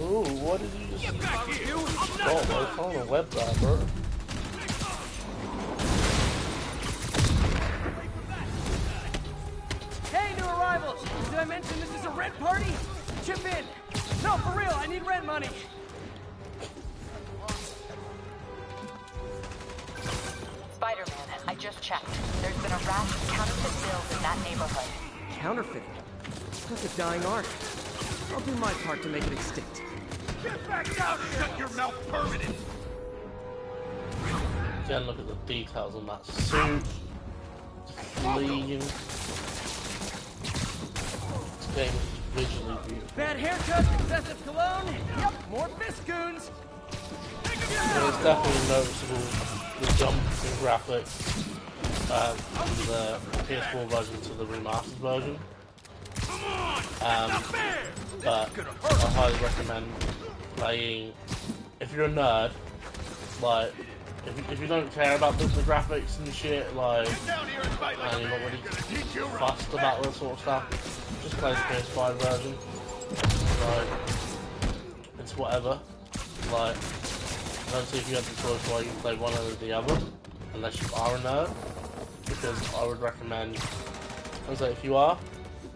Ooh, what did you just... Get back here. Oh, it's on a web there, bro. Hey, new arrivals! Did I mention this is a rent party? Chip in! No, for real, I need rent money! Spider-Man, I just checked. There's been a rash of counterfeit bills in that neighborhood. Counterfeiting? That's a dying art. I'll do my part to make it extinct. Get back down here. Shut your mouth permanent. Again, look at the details on that suit. Clean. This game is visually beautiful. Bad haircut, excessive cologne. Yep, more Fiskoons. It's definitely noticeable the jump in graphics from the PS4 version to the remastered version. But I highly recommend playing. If you're a nerd, like if you don't care about the graphics and shit, like, and you're not really fussed about that sort of stuff, just play the PS5 version. Like, it's whatever. Like, I don't see if you have the choice why you play one or the other, unless you are a nerd. Because I would recommend, I say if you are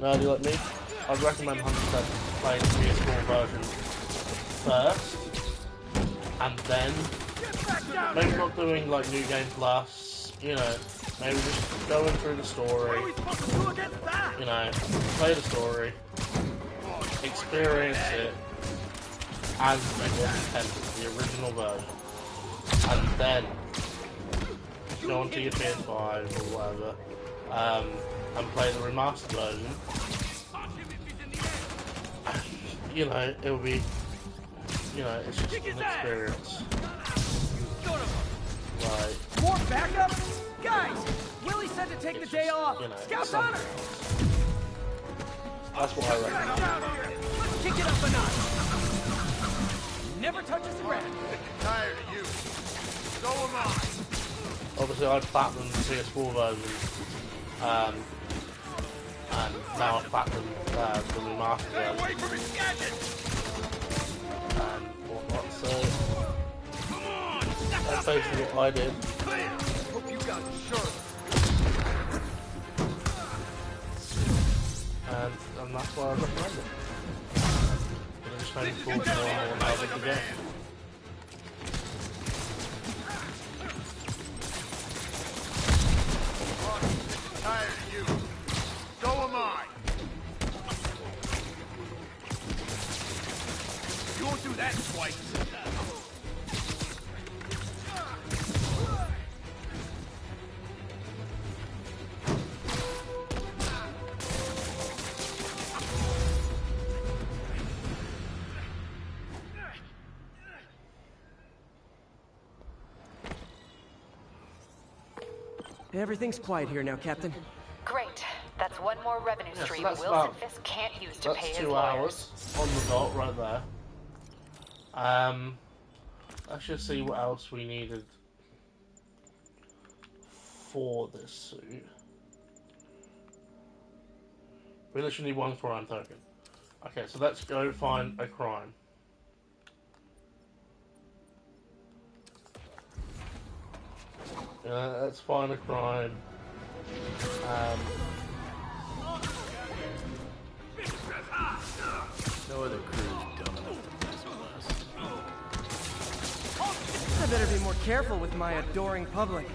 nerdy like me, I'd recommend 100% playing the PS4 version first, and then maybe not doing like New Game Plus, you know, maybe just going through the story, you know, play the story, experience it as it was intended, the original version, and then go onto your PS5 or whatever, and play the remastered version. You know, it'll be, you know, it's just an experience. Like, More backup? Guys, Willie said to take the day off. you know, Scout's something honor. else. That's what I recommend. Let's kick it up a notch. Never touches the ground. Tired of you. So am I. Obviously, I'd platinum the PS4 version, and now I've platinum the remastered version. Away from his gadgets. And whatnot, so that's basically what I did. Clear. Hope you got insurance. And that's why I recommend it. But it just made me feel more and more in love with the game. Tired of you. So am I. You won't do that twice. Everything's quiet here now, Captain. Great. That's one more revenue Yeah, so stream that's Wilson about- Fisk can't use to pay That's his 2 lawyers. hours on the dot right there. Let's just see what else we needed for this suit. We literally need one crime token. Okay, so let's go find a crime. Let's find a crime. No other crew's dumb enough to mess with us. I better be more careful with my adoring public.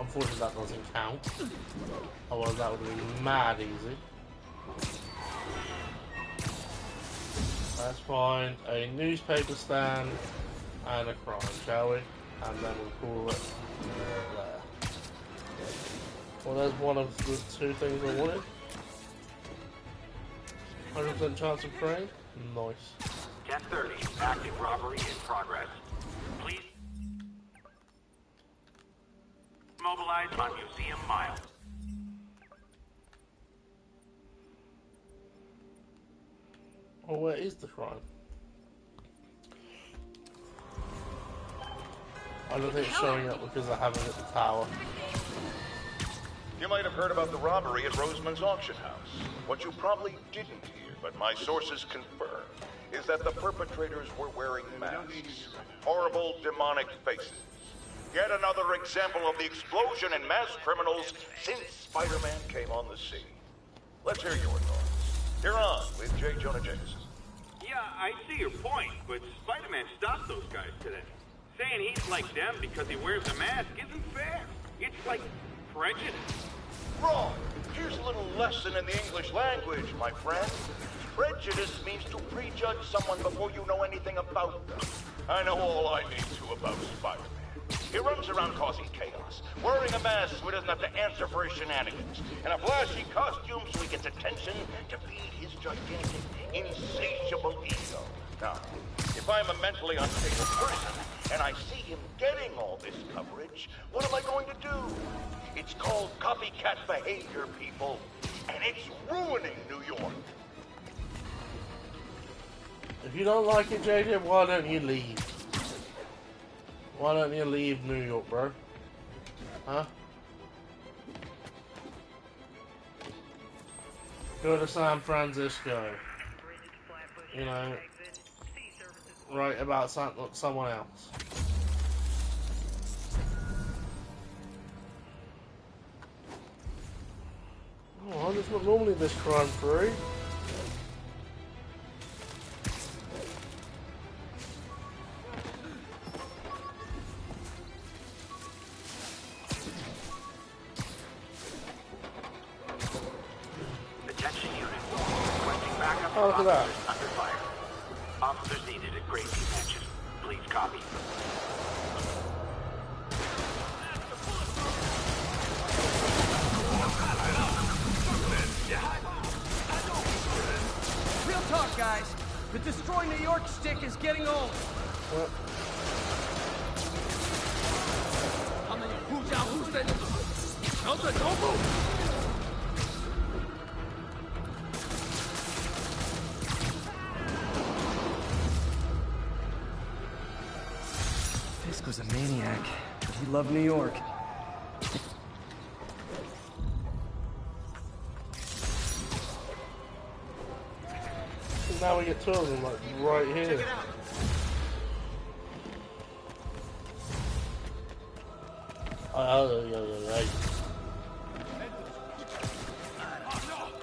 Unfortunately, that doesn't count. Otherwise, that would be mad easy. Let's find a newspaper stand and a crime, shall we? And then we'll call it there. Well, there's one of the two things I wanted. 100% chance of frame. Nice. 10:30. Active robbery in progress. Please mobilize on Museum Mile. Oh, where is the crime? I don't think it's showing up because I haven't hit the tower. You might have heard about the robbery at Roseman's auction house. What you probably didn't hear, but my sources confirm, is that the perpetrators were wearing masks. Horrible, demonic faces. Yet another example of the explosion in mass criminals since Spider-Man came on the scene. Let's hear your thoughts. You're on with J. Jonah Jameson. Yeah, I see your point, but Spider-Man stopped those guys today. Saying he's like them because he wears a mask isn't fair. It's like prejudice. Wrong. Here's a little lesson in the English language, my friend. Prejudice means to prejudge someone before you know anything about them. I know all I need to about Spider-Man. He runs around causing chaos, wearing a mask so he doesn't have to answer for his shenanigans, and a flashy costume so he gets attention to feed his gigantic, insatiable ego. Now, if I'm a mentally unstable person, and I see him getting all this coverage, what am I going to do? It's called copycat behavior, people, and it's ruining New York. If you don't like it, JJ, why don't you leave? Why don't you leave New York, bro? Huh? Go to San Francisco. You know, write about someone else. Oh, it's not normally this crime free. Attention unit. Requesting backup Oh, look at that. under fire. Officers needed at Gracie Mansion. Please copy. Real talk, guys. The Destroy New York stick is getting old. What? Fisk was a maniac, but he loved New York. Now we get two of them, like, right here.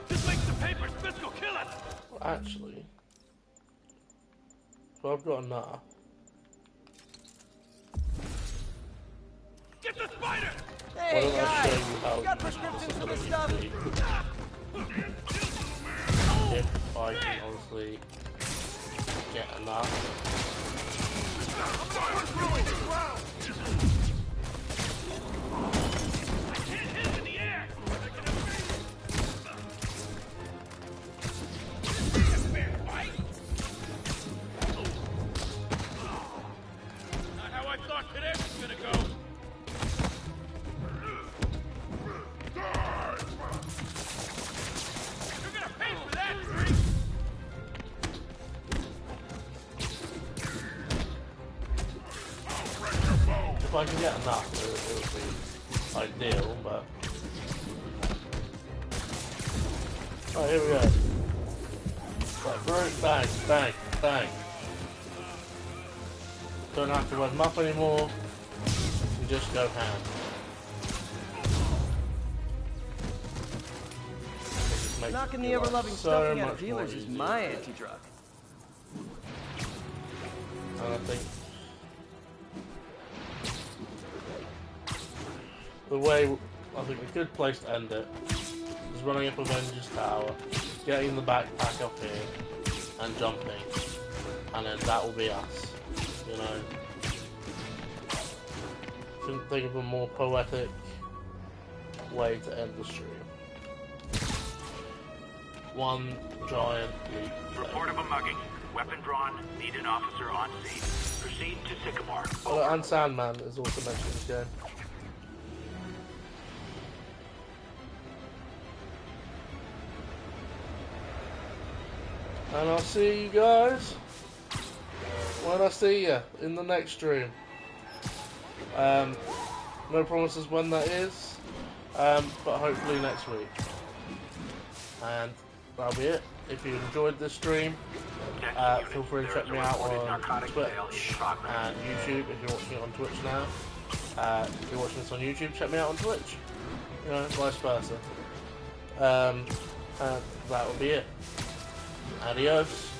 This makes the papers. Fisk will kill us. Well, actually, well, I've got enough. Get the spider. Why don't I show you how you got prescriptions for this stuff? If I can honestly get enough. Not how I thought today was gonna go. You're gonna pay for that, Drake! If I can get enough, it would be ideal, but... Oh, here we go. Right, through, bang, bang, bang. Don't have to wear muff anymore. You just go ham. Knocking the ever-loving stuffing out of dealers is my anti-drug. And I think the way I think a good place to end it is running up Avengers Tower, getting the backpack up here, and jumping, and then that will be us. You know, couldn't think of a more poetic way to end the stream. One giant leap. Report of a mugging. Weapon drawn. Need an officer on scene. Proceed to Sycamore. Oh, and Sandman is also mentioned in this game. And I'll see you guys when I see you in the next stream. No promises when that is, but hopefully next week. And that'll be it. If you enjoyed this stream, feel free to check me out on Twitch and YouTube if you're watching it on Twitch now. If you're watching this on YouTube, check me out on Twitch. You know, vice versa. And that will be it. Adios.